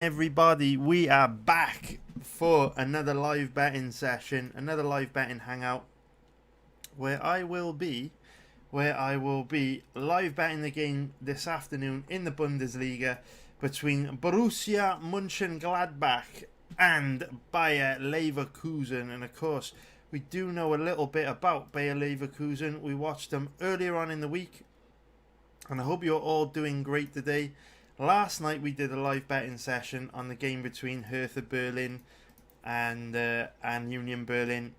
Everybody, we are back for another live betting session, another live betting hangout where I will be live betting the game this afternoon in the Bundesliga between Borussia Monchengladbach and Bayer Leverkusen. And of course, we do know a little bit about Bayer Leverkusen. We watched them earlier on in the week, and I hope you're all doing great today. Last night we did a live betting session on the game between Hertha Berlin and Union Berlin.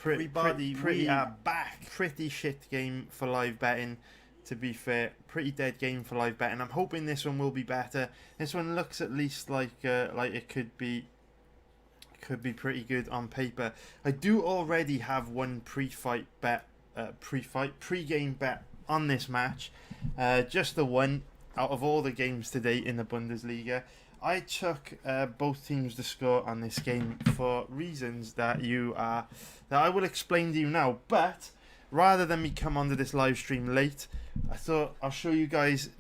We are back. Pretty shit game for live betting, to be fair. Pretty dead game for live betting. I'm hoping this one will be better. This one looks at least like it could be pretty good on paper. I do already have one pre-game bet on this match. Just the one. Out of all the games today in the Bundesliga, I took both teams to score on this game for reasons that I will explain to you now. But rather than me come onto this live stream late, I thought I'll show you guys.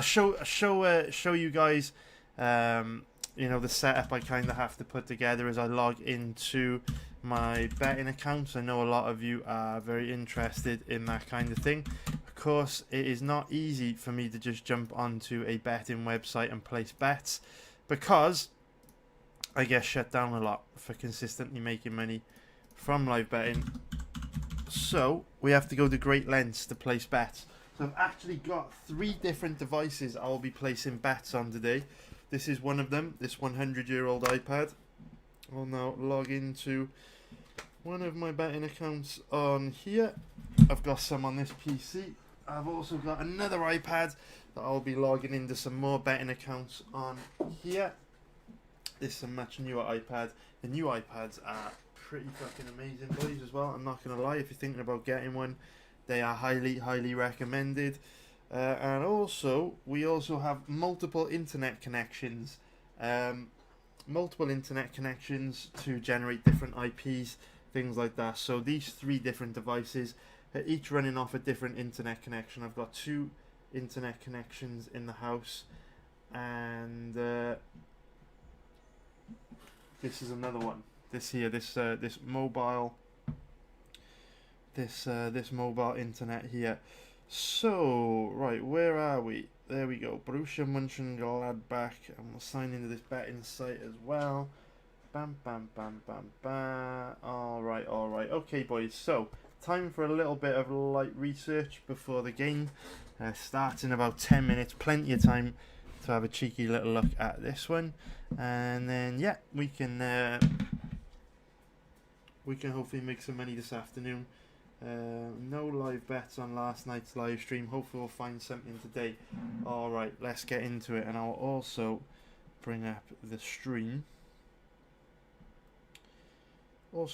Show you guys. The setup I kind of have to put together as I log into my betting accounts. I know a lot of you are very interested in that kind of thing. Of course, it is not easy for me to just jump onto a betting website and place bets because I get shut down a lot for consistently making money from live betting. So we have to go to great lengths to place bets. So I've actually got 3 different devices I will be placing bets on today. This is one of them, this 100-year-old iPad. I'll now log into one of my betting accounts on here. I've got some on this PC. I've also got another iPad that I'll be logging into some more betting accounts on here. This is a much newer iPad. The new iPads are pretty fucking amazing, boys, as well. I'm not going to lie, if you're thinking about getting one, they are highly, highly recommended. And also, we also have multiple internet connections. Multiple internet connections to generate different IPs, things like that. So these 3 different devices are each running off a different internet connection. I've got 2 internet connections in the house, and this is another one. This here, this mobile internet here. So right, where are we? There we go. Borussia Monchengladbach, and we'll sign into this betting site as well. Bam, bam, bam, bam, bam. All right. Okay, boys. So time for a little bit of light research before the game starts in about 10 minutes. Plenty of time to have a cheeky little look at this one, and then yeah, we can hopefully make some money this afternoon. No live bets on last night's live stream. Hopefully we'll find something today. Alright, let's get into it, and I'll also bring up the stream. So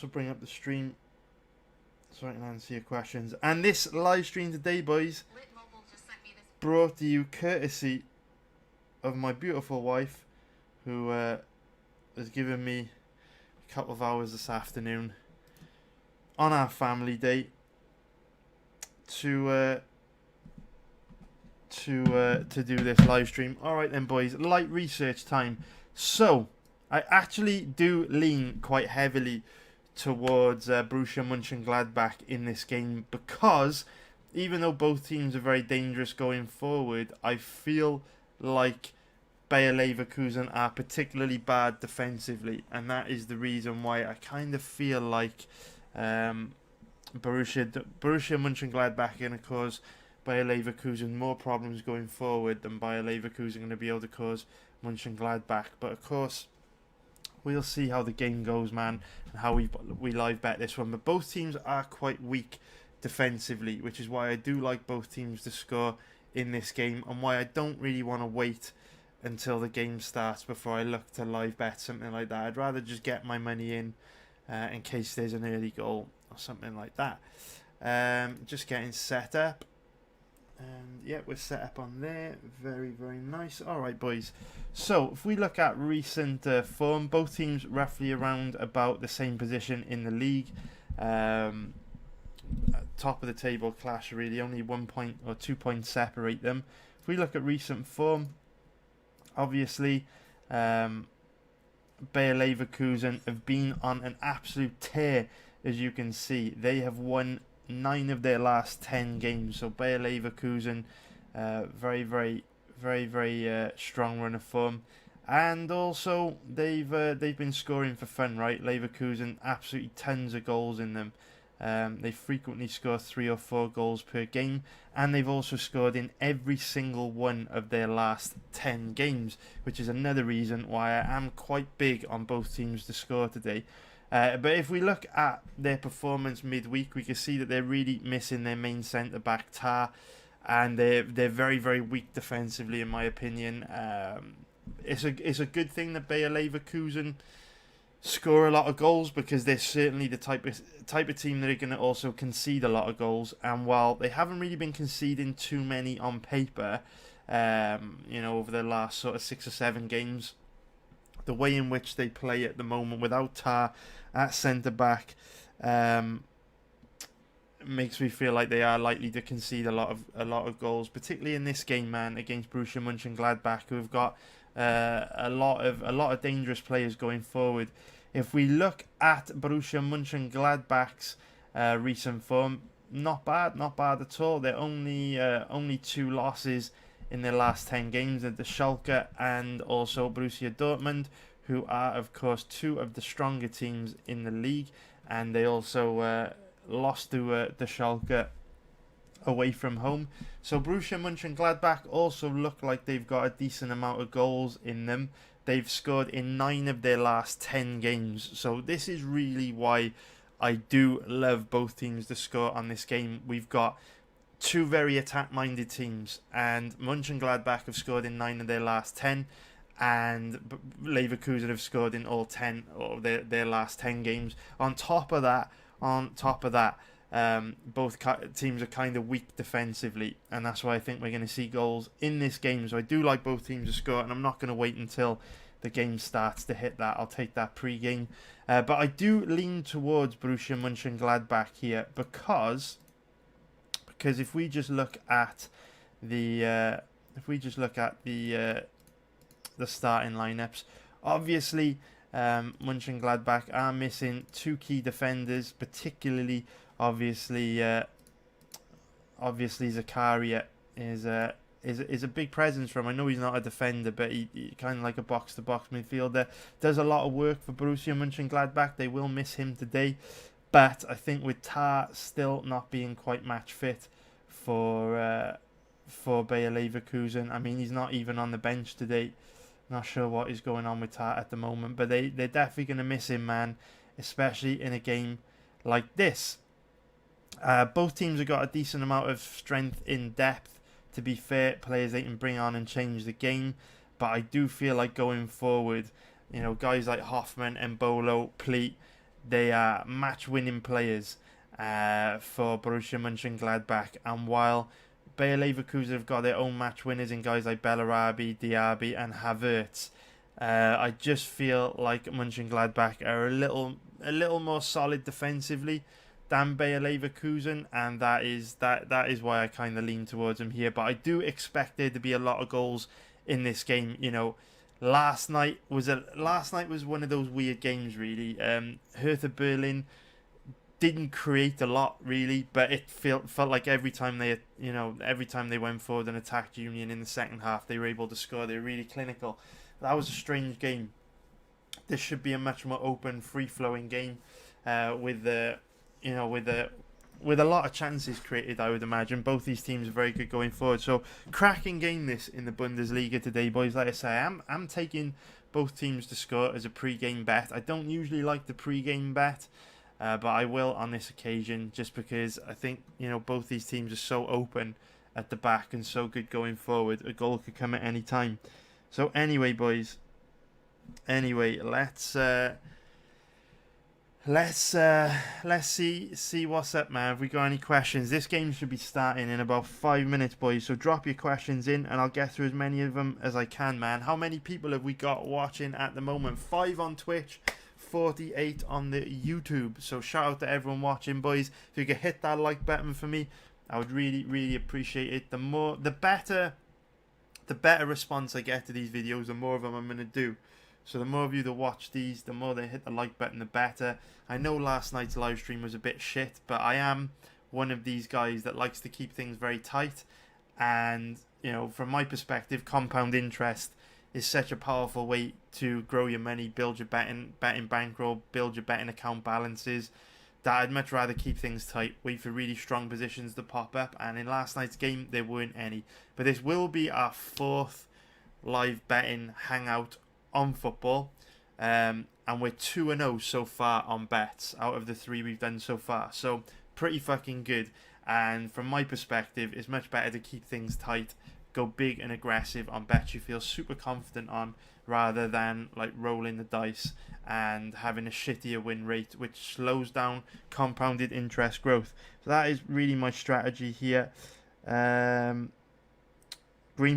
I can answer your questions. And this live stream today, boys, brought to you courtesy of my beautiful wife, who has given me a couple of hours this afternoon on our family day to do this live stream. All right then, boys, light research time. So I actually do lean quite heavily towards Borussia Monchengladbach in this game, because even though both teams are very dangerous going forward, I feel like Bayer Leverkusen are particularly bad defensively, and that is the reason why I kind of feel like Borussia Monchengladbach are going to cause Bayer Leverkusen more problems going forward than Bayer Leverkusen going to be able to cause Monchengladbach. But of course, we'll see how the game goes, man, and how we live bet this one. But both teams are quite weak defensively, which is why I do like both teams to score in this game, and why I don't really want to wait until the game starts before I look to live bet something like that. I'd rather just get my money in case there's an early goal or something like that. Just getting set up, and yeah, we're set up on there. Very, very nice. Alright, boys, so if we look at recent form, both teams roughly around about the same position in the league. Top of the table clash, really, only 1 point or 2 points separate them. If we look at recent form, obviously Bayer Leverkusen have been on an absolute tear, as you can see. They have won 9 of their last 10 games. So Bayer Leverkusen, very strong run of form. And also they've been scoring for fun, right? Leverkusen, absolutely tons of goals in them. They frequently score 3 or 4 goals per game, and they've also scored in every single one of their last 10 games, which is another reason why I am quite big on both teams to score today. But if we look at their performance midweek, we can see that they're really missing their main centre-back, Tar, and they're very weak defensively, in my opinion. It's a good thing that Bayer Leverkusen score a lot of goals, because they're certainly the type of team that are going to also concede a lot of goals. And while they haven't really been conceding too many on paper, over the last sort of 6 or 7 games, the way in which they play at the moment without Tar at centre back makes me feel like they are likely to concede a lot of goals, particularly in this game, man, against Borussia Monchengladbach, who have got a lot of dangerous players going forward. If we look at Borussia Monchengladbach's recent form, not bad at all. They're only 2 losses in their last 10 games at the Schalke and also Borussia Dortmund, who are of course 2 of the stronger teams in the league, and they also lost to the Schalke away from home. So Borussia Mönchengladbach also look like they've got a decent amount of goals in them. They've scored in 9 of their last 10 games. So this is really why I do love both teams to score on this game. We've got 2 very attack-minded teams, and Mönchengladbach have scored in 9 of their last 10, and Leverkusen have scored in all 10 of their last 10 games. On top of that, both teams are kind of weak defensively, and that's why I think we're going to see goals in this game. So I do like both teams to score, and I'm not going to wait until the game starts to hit that. I'll take that pre-game. But I do lean towards Borussia Mönchengladbach here, because if we just look at the starting lineups, obviously Mönchengladbach are missing 2 key defenders, particularly obviously Zakaria is a big presence for him. I know he's not a defender, but he kind of like a box-to-box midfielder. Does a lot of work for Borussia Mönchengladbach. They will miss him today, but I think with Tar still not being quite match fit for Bayer Leverkusen, I mean, he's not even on the bench today. Not sure what is going on with Tar at the moment, but they're definitely going to miss him, man, especially in a game like this. Both teams have got a decent amount of strength in depth, to be fair, players they can bring on and change the game, but I do feel like going forward, guys like Hoffman, Embolo, Pleat, they are match-winning players for Borussia Mönchengladbach, and while Bayer Leverkusen have got their own match winners in guys like Bellarabi, Diaby and Havertz, I just feel like Mönchengladbach are a little more solid defensively than Bayer Leverkusen, and that is why I kind of lean towards them here. But I do expect there to be a lot of goals in this game. Last night was one of those weird games, really. Hertha Berlin didn't create a lot, really, but it felt like every time they went forward and attacked Union in the second half, they were able to score. They were really clinical. That was a strange game. This should be a much more open, free-flowing game with a lot of chances created, I would imagine. Both these teams are very good going forward. So, cracking game this in the Bundesliga today, boys. Like I say, I'm taking both teams to score as a pre-game bet. I don't usually like the pre-game bet, but I will on this occasion, just because I think both these teams are so open at the back and so good going forward. A goal could come at any time. So anyway, boys. Let's see what's up, man. Have we got any questions? This game should be starting in about 5 minutes, boys. So drop your questions in, and I'll get through as many of them as I can, man. How many people have we got watching at the moment? 5 on Twitch, 48 on the YouTube. So shout out to everyone watching, boys. If you could hit that like button for me, I would really appreciate it. The the better response I get to these videos, the more of them I'm going to do. So the more of you that watch these, the more they hit the like button, the better. I know last night's live stream was a bit shit, but I am one of these guys that likes to keep things very tight. And, you know, from my perspective, compound interest is such a powerful way to grow your money, build your betting bankroll, build your betting account balances, that I'd much rather keep things tight, wait for really strong positions to pop up. And in last night's game, there weren't any. But this will be our 4th live betting hangout on football. And we're 2-0 so far on bets out of the 3 we've done so far. So pretty fucking good. And from my perspective, it's much better to keep things tight, go big and aggressive on bets you feel super confident on, rather than like rolling the dice and having a shittier win rate, which slows down compounded interest growth. So that is really my strategy here. Green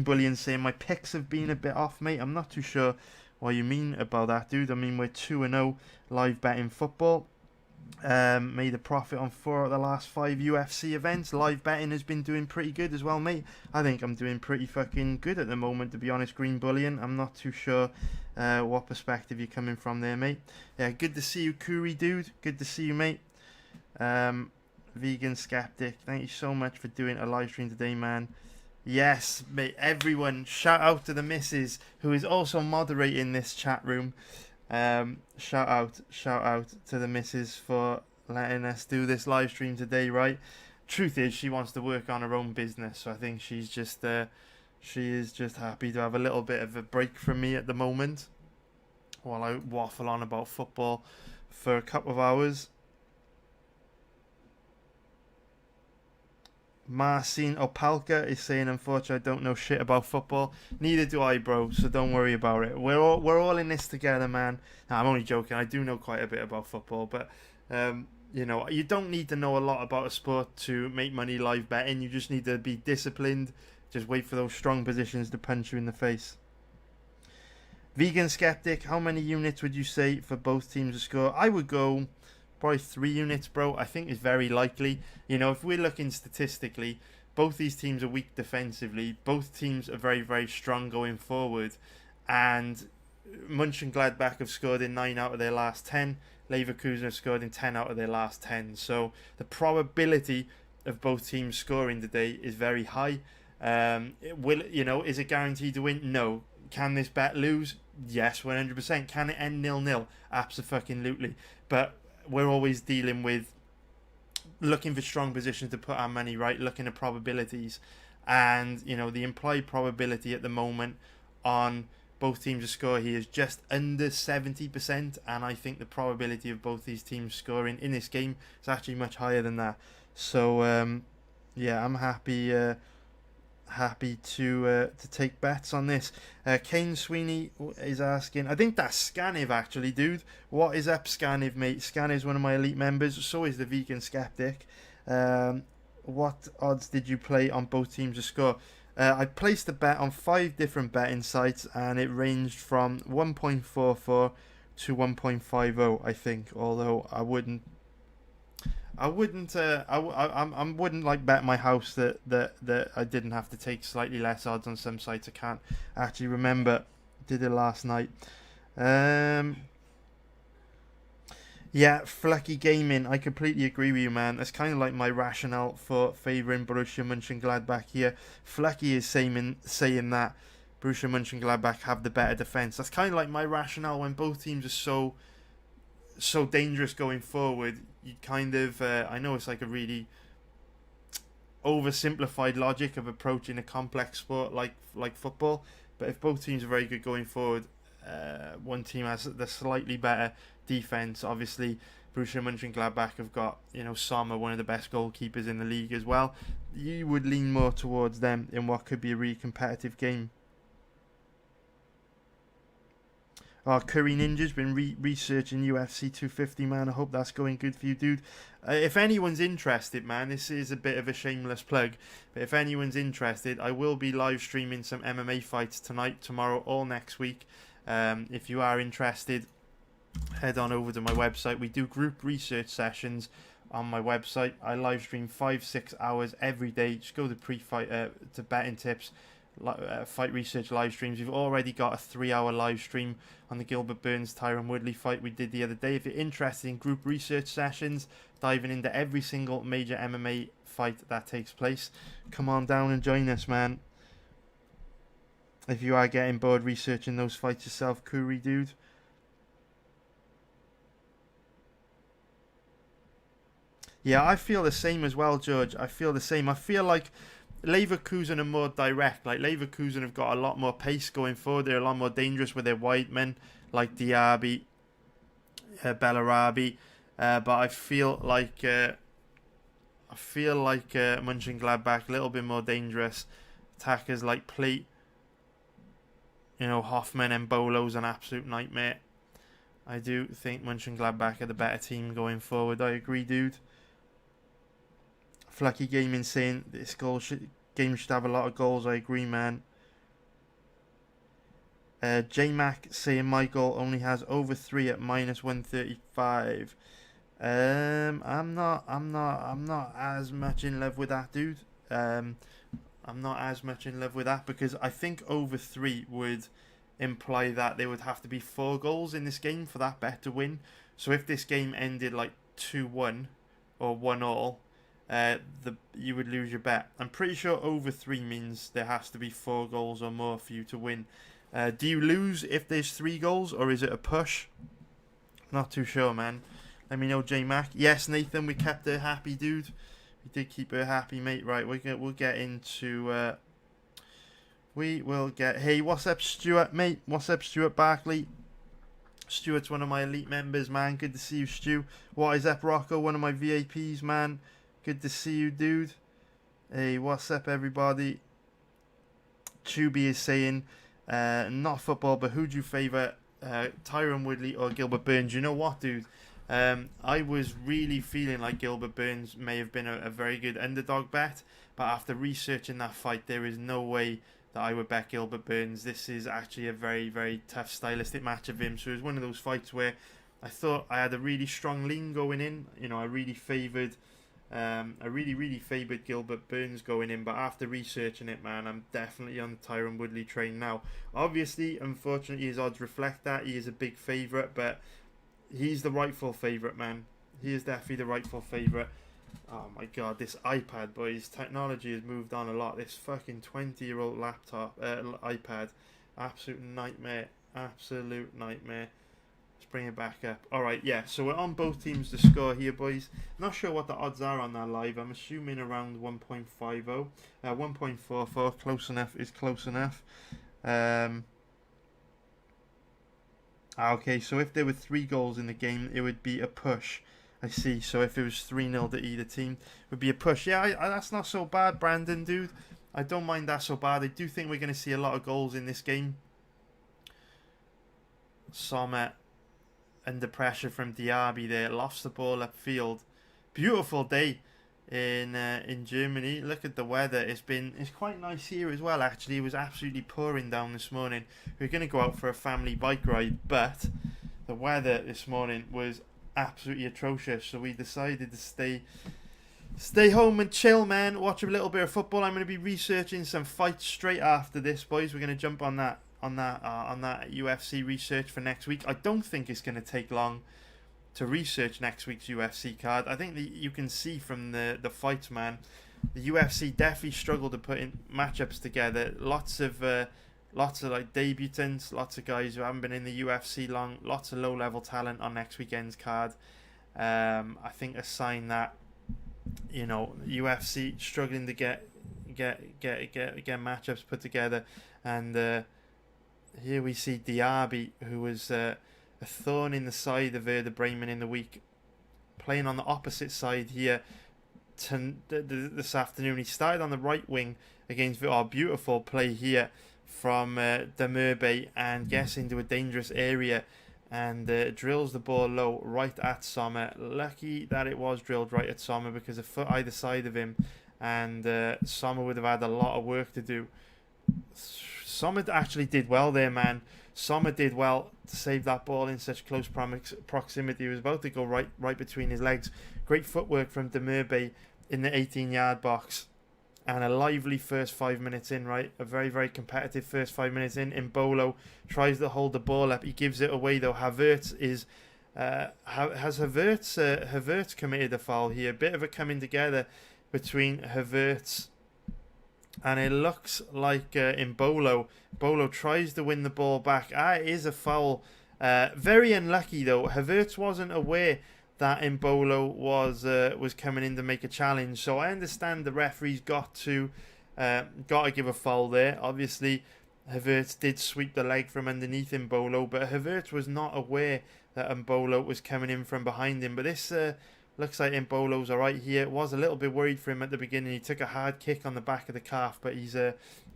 Bullion saying my picks have been a bit off, mate. I'm not too sure what you mean about that, dude. I mean, we're 2-0 live betting football. Made a profit on 4 of the last 5 UFC events. Live betting has been doing pretty good as well, mate. I think I'm doing pretty fucking good at the moment, to be honest, Green Bullion. I'm not too sure what perspective you're coming from there, mate. Yeah, good to see you, Kuri, dude. Good to see you, mate. Vegan Skeptic, thank you so much for doing a live stream today, man. Yes, mate, everyone, shout out to the missus, who is also moderating this chat room. Shout out to the missus for letting us do this live stream today, right? Truth is, she wants to work on her own business, so I think she's just she is just happy to have a little bit of a break from me at the moment while I waffle on about football for a couple of hours. Marcin Opalka is saying, unfortunately, I don't know shit about football. Neither do I, bro, so don't worry about it. We're all in this together, man. Nah, I'm only joking. I do know quite a bit about football, but you know, you don't need to know a lot about a sport to make money live betting. You just need to be disciplined. Just wait for those strong positions to punch you in the face. Vegan Skeptic, how many units would you say for both teams to score? I would go probably 3 units, bro. I think it's very likely. You know, if we're looking statistically, both these teams are weak defensively. Both teams are very, very strong going forward. And Monchengladbach have scored in 9 out of their last 10. Leverkusen have scored in 10 out of their last 10. So the probability of both teams scoring today is very high. Is it guaranteed to win? No. Can this bet lose? Yes, 100%. Can it end 0-0? Absolutely. But we're always dealing with looking for strong positions to put our money, right? Looking at probabilities. And, you know, the implied probability at the moment on both teams to score here is just under 70%. And I think the probability of both these teams scoring in this game is actually much higher than that. So, yeah, I'm happy to take bets on this. Kane Sweeney is asking, I think that's Scaniv actually, dude. What is up, Scaniv, mate? Scaniv's one of my elite members, so is the Vegan Skeptic. What odds did you play on both teams to score? I placed a bet on 5 different betting sites, and it ranged from 1.44 to 1.50, I think, although I wouldn't like bet my house that I didn't have to take slightly less odds on some sites. I can't actually remember. Did it last night. Yeah, Flucky Gaming. I completely agree with you, man. That's kind of like my rationale for favouring Borussia Monchengladbach here. Flucky is saying that Borussia Monchengladbach have the better defence. That's kind of like my rationale when both teams are so dangerous going forward. You kind of, I know it's like a really oversimplified logic of approaching a complex sport like football, but if both teams are very good going forward, one team has the slightly better defense. Obviously, Borussia Mönchengladbach have got, you know, Sommer, one of the best goalkeepers in the league as well. You would lean more towards them in what could be a really competitive game. Curry Ninja's been researching UFC 250, man. I hope that's going good for you, dude. If anyone's interested, man, this is a bit of a shameless plug, but if anyone's interested, I will be live streaming some MMA fights tonight, tomorrow, all next week. If you are interested, head on over to my website. We do group research sessions on my website. I live stream 5-6 hours every day. Just go to pre-fight to betting tips. fight research live streams. We've already got a 3-hour live stream on the Gilbert Burns Tyron Woodley fight we did the other day. If you're interested in group research sessions, diving into every single major MMA fight that takes place, come on down and join us, man. If you are getting bored researching those fights yourself, Kuri dude. Yeah, I feel the same as well, George. I feel the same. I feel like Leverkusen are more direct. Like, Leverkusen have got a lot more pace going forward. They're a lot more dangerous with their wide men, like Diaby, Bellarabi. But I feel like Monchengladbach a little bit more dangerous. Attackers like Pleat, Hoffman and Bolo's an absolute nightmare. I do think Monchengladbach are the better team going forward. I agree, dude. Flucky Gaming saying this game should have a lot of goals. I agree, man. J-Mac saying my goal only has over 3 at -135. I'm not as much in love with that, dude. I'm not as much in love with that because I think over 3 would imply that there would have to be 4 goals in this game for that bet to win. So if this game ended like 2-1 or 1-1, you would lose your bet. I'm pretty sure over 3 means there has to be 4 goals or more for you to win. Do you lose if there's 3 goals, or is it a push? Not too sure, man. Let me know, J-Mac. Yes, Nathan, we kept her happy, dude. We did keep her happy, mate. Right, we'll get into... we will get... Hey, what's up, Stuart, mate? What's up, Stuart Barkley? Stuart's one of my elite members, man. Good to see you, Stu. What is up, Rocco? One of my VAPs, man. Good to see you, dude. Hey, what's up, everybody? Chubby is saying, not football, but who do you favour, Tyron Woodley or Gilbert Burns? You know what, dude? I was really feeling like Gilbert Burns may have been a very good underdog bet, but after researching that fight, there is no way that I would bet Gilbert Burns. This is actually a very, very tough stylistic match of him. So it was one of those fights where I thought I had a really strong lean going in. I really favoured... I really favoured Gilbert Burns going in, but after researching it, man, I'm definitely on the Tyron Woodley train now. Obviously, unfortunately, his odds reflect that. He is a big favourite, but he's the rightful favourite, man. He is definitely the rightful favourite. Oh my god, this iPad, boys. Technology has moved on a lot. This fucking 20-year-old laptop, iPad. Absolute nightmare. Absolute nightmare. Let's bring it back up. Alright, yeah, so we're on both teams to score here, boys. Not sure what the odds are on that live. I'm assuming around 1.50. 1.44. Close enough is close enough. Okay, so if there were 3 goals in the game, it would be a push. I see. So if it was 3-0 to either team, it would be a push. Yeah, that's not so bad, Brandon, dude. I don't mind that so bad. I do think we're going to see a lot of goals in this game. Sommer under pressure from Diaby there, lofts the ball upfield. Beautiful day in Germany. Look at the weather. It's quite nice here as well, actually. It was absolutely pouring down this morning. We were going to go out for a family bike ride, but the weather this morning was absolutely atrocious, so we decided to stay home and chill, man. Watch a little bit of football. I'm going to be researching some fights straight after this, boys. We're going to jump on that UFC research for next week. I don't think it's going to take long to research next week's UFC card. I think that you can see from the fights, man, the UFC definitely struggled to put in matchups together. Lots of like debutants, lots of guys who haven't been in the UFC long, lots of low-level talent on next weekend's card. I think a sign that UFC struggling to get matchups put together, and here we see Diaby, who was a thorn in the side of Werder Bremen in the week, playing on the opposite side here this afternoon. He started on the right wing against beautiful play here from Demurbe, and gets into a dangerous area and drills the ball low right at Sommer. Lucky that it was drilled right at Sommer, because a foot either side of him and Sommer would have had a lot of work to do. Sommer actually did well there, man. Sommer did well to save that ball in such close proximity. He was about to go right between his legs. Great footwork from Demurbe in the 18-yard box. and a lively first 5 minutes in, right? A very, very competitive first 5 minutes in. Embolo tries to hold the ball up. He gives it away, though. Havertz is... has Havertz committed a foul here? A bit of a coming together between Havertz, and it looks like Embolo. Embolo tries to win the ball back. It is a foul. Very unlucky, though. Havertz wasn't aware that Embolo was coming in to make a challenge. So I understand the referee's got to give a foul there. Obviously, Havertz did sweep the leg from underneath Embolo, but Havertz was not aware that Embolo was coming in from behind him. But this looks like Embolo's alright here. Was a little bit worried for him at the beginning. He took a hard kick on the back of the calf, but he's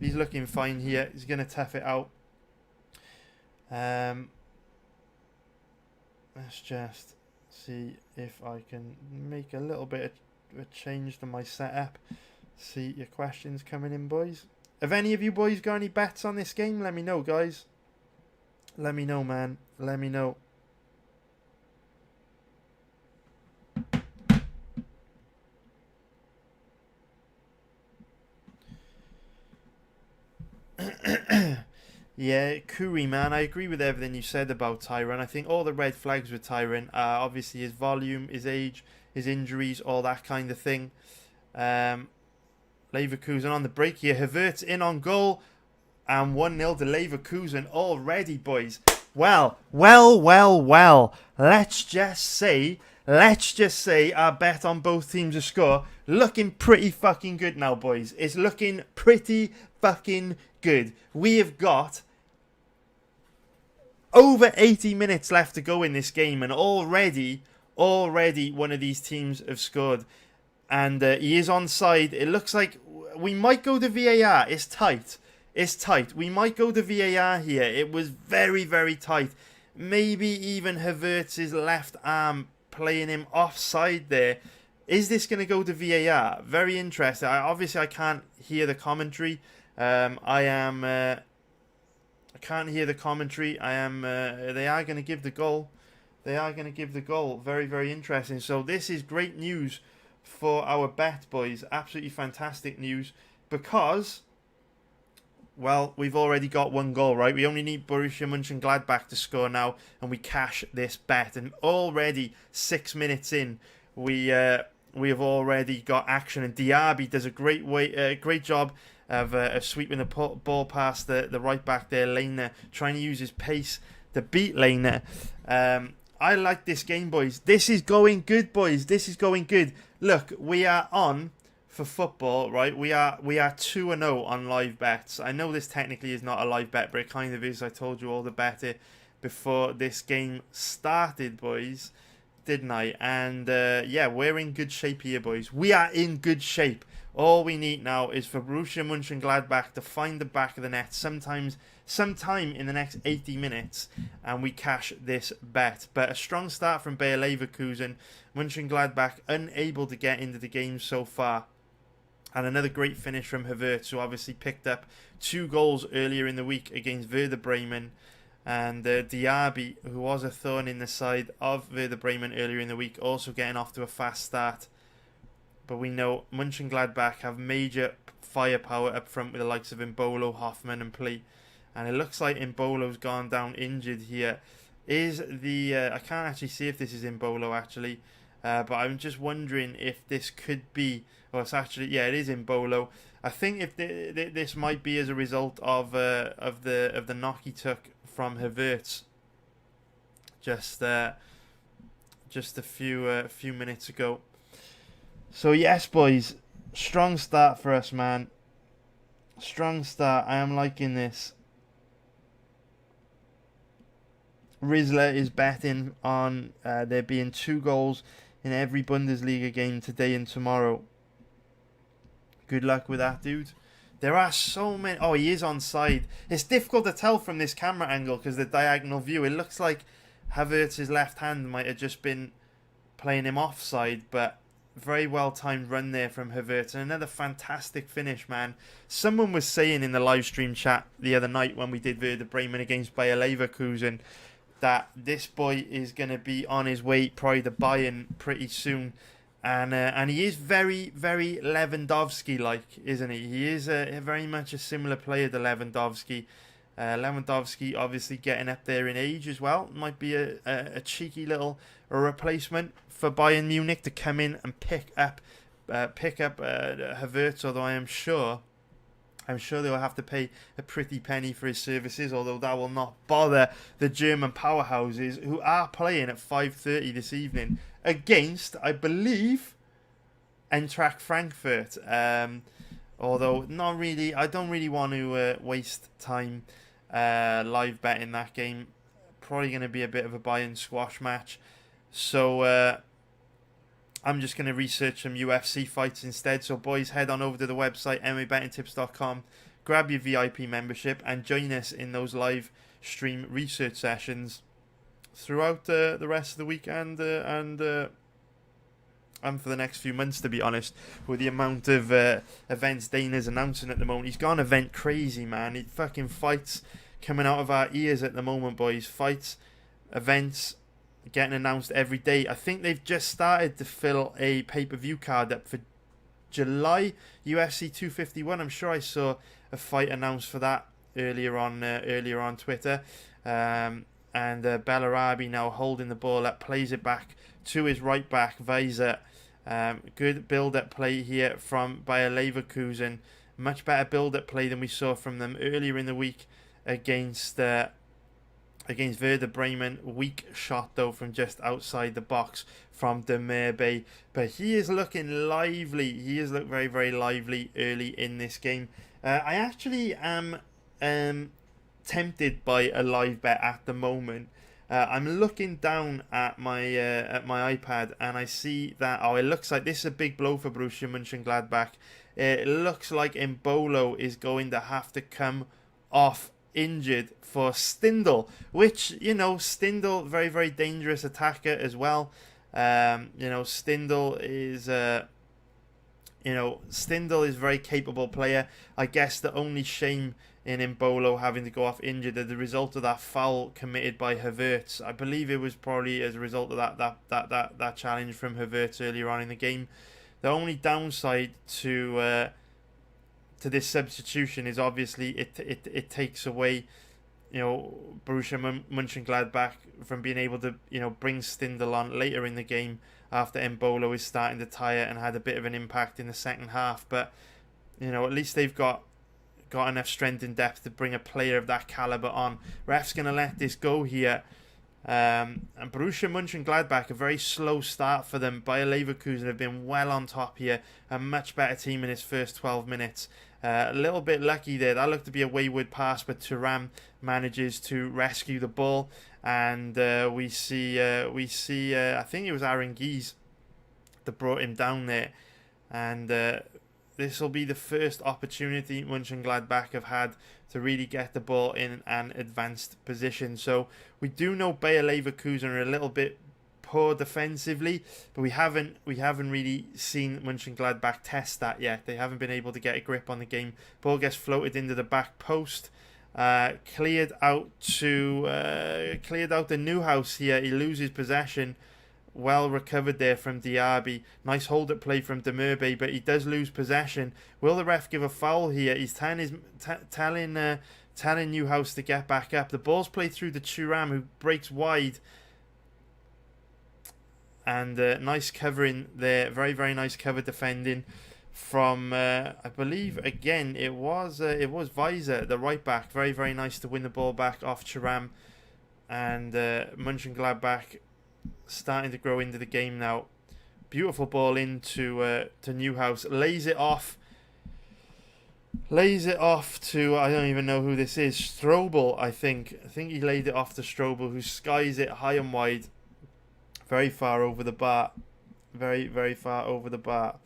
looking fine here. He's going to tough it out. Let's just see if I can make a little bit of a change to my setup. See your questions coming in, boys. Have any of you boys got any bets on this game? Let me know, guys. Let me know, man. Let me know. Yeah, Kuri, man, I agree with everything you said about Tyron. I think all the red flags with Tyron are obviously his volume, his age, his injuries, all that kind of thing. Leverkusen on the break here. Havertz in on goal, and 1-0 to Leverkusen already, boys. Well. Let's just say our bet on both teams to score looking pretty fucking good now, boys. It's looking pretty fucking good. We have got over 80 minutes left to go in this game, and already one of these teams have scored. And he is onside. It looks like we might go to VAR. It's tight. We might go to VAR here. It was very, very tight. Maybe even Havertz's left arm playing him offside there. Is this going to go to VAR? Very interesting. Obviously, I can't hear the commentary. I can't hear the commentary. They are going to give the goal. Very, very interesting. So this is great news for our bet, boys. Absolutely fantastic news, because, well, we've already got one goal, right? We only need Borussia Monchengladbach to score now, and we cash this bet. And already 6 minutes in, we have already got action. And Diaby does a great job of sweeping the ball past the right back there, Lehner, trying to use his pace to beat Lehner. I like this game, boys. This is going good, boys. This is going good. Look, we are on for football, right? We are 2-0 on live bets. I know this technically is not a live bet, but it kind of is. I told you all the better before this game started, boys, didn't I? And yeah, we're in good shape here, boys. We are in good shape. All we need now is for Borussia Monchengladbach to find the back of the net sometime in the next 80 minutes, and we cash this bet. But a strong start from Bayer Leverkusen. Monchengladbach unable to get into the game so far. And another great finish from Havertz, who obviously picked up 2 goals earlier in the week against Werder Bremen. And Diaby, who was a thorn in the side of Werder Bremen earlier in the week, also getting off to a fast start. But we know Monchengladbach have major firepower up front with the likes of Embolo, Hoffman and Plee. And it looks like Embolo's gone down injured here. I can't actually see if this is Embolo actually. But I'm just wondering if this could be... Well, it's actually... Yeah, it is Embolo. I think if this might be as a result of the knock he took from Havertz just a few minutes ago. So yes, boys, strong start for us, man. Strong start. I am liking this. Rizla is betting on there being 2 goals in every Bundesliga game today and tomorrow. Good luck with that, dude. There are so many... Oh, he is onside. It's difficult to tell from this camera angle because the diagonal view. It looks like Havertz's left hand might have just been playing him offside, but very well timed run there from Havertz. And another fantastic finish, man. Someone was saying in the live stream chat the other night when we did Werder Bremen against Bayer Leverkusen that this boy is going to be on his way probably to Bayern pretty soon. And he is very, very Lewandowski-like, isn't he? He is very much a similar player to Lewandowski. Lewandowski obviously getting up there in age as well. Might be a cheeky little replacement for Bayern Munich to come in and pick up Havertz, although I'm sure they'll have to pay a pretty penny for his services, although that will not bother the German powerhouses, who are playing at 5:30 this evening against, I believe, Eintracht Frankfurt. Although not really, I don't really want to waste time live betting that game. Probably going to be a bit of a Bayern squash match. So I'm just going to research some UFC fights instead. So boys, head on over to the website, MMABettingTips.com, grab your VIP membership and join us in those live stream research sessions throughout the rest of the week and for the next few months, to be honest, with the amount of events Dana's announcing at the moment. He's gone event crazy, man. He fucking fights coming out of our ears at the moment, boys. Fights, events getting announced every day. I think they've just started to fill a pay-per-view card up for July, UFC 251. I'm sure I saw a fight announced for that earlier on Twitter. And Bellarabi now holding the ball up, plays it back to his right back, Weiser. Good build-up play here from Bayer Leverkusen. Much better build-up play than we saw from them earlier in the week against Werder Bremen. Weak shot though from just outside the box from Demirbe, but he is looking lively. He has looked very, very lively early in this game. I actually am tempted by a live bet at the moment. I'm looking down at my iPad and I see that it looks like this is a big blow for Borussia Monchengladbach. It looks like Mbolo is going to have to come off injured for Stindl, which, Stindl, very, very dangerous attacker as well. Stindl is Stindl is a very capable player. I guess the only shame in Mbolo having to go off injured as a result of that foul committed by Havertz. I believe it was probably as a result of that challenge from Havertz earlier on in the game. The only downside to this substitution is obviously it takes away, Borussia Mönchengladbach from being able to, bring Stindl on later in the game after Mbolo is starting to tire and had a bit of an impact in the second half. But, at least they've got enough strength and depth to bring a player of that caliber on. Ref's going to let this go here. And Borussia Mönchengladbach, a very slow start for them. Bayer Leverkusen have been well on top here. A much better team in his first 12 minutes. A little bit lucky there. That looked to be a wayward pass, but Thuram manages to rescue the ball. And we see I think it was Aranguiz that brought him down there. And this will be the first opportunity Mönchengladbach have had to really get the ball in an advanced position. So we do know Bayer Leverkusen are a little bit poor defensively, but we haven't really seen Mönchengladbach test that yet. They haven't been able to get a grip on the game. Ball gets floated into the back post. Cleared out the Newhouse here. He loses possession. Well recovered there from Diaby. Nice hold up play from Demirbe, but he does lose possession. Will the ref give a foul here? He's telling Newhouse to get back up. The ball's played through to Thuram, who breaks wide. And nice covering there. Very, very nice cover defending from I believe again it was Weiser, the right back. Very, very nice to win the ball back off Thuram. And Mönchengladbach starting to grow into the game now. Beautiful ball into to Newhouse. Lays it off to, I don't even know who this is, Strobel, I think he laid it off to Strobel, who skies it high and wide, very far over the bar. Very, very far over the bar.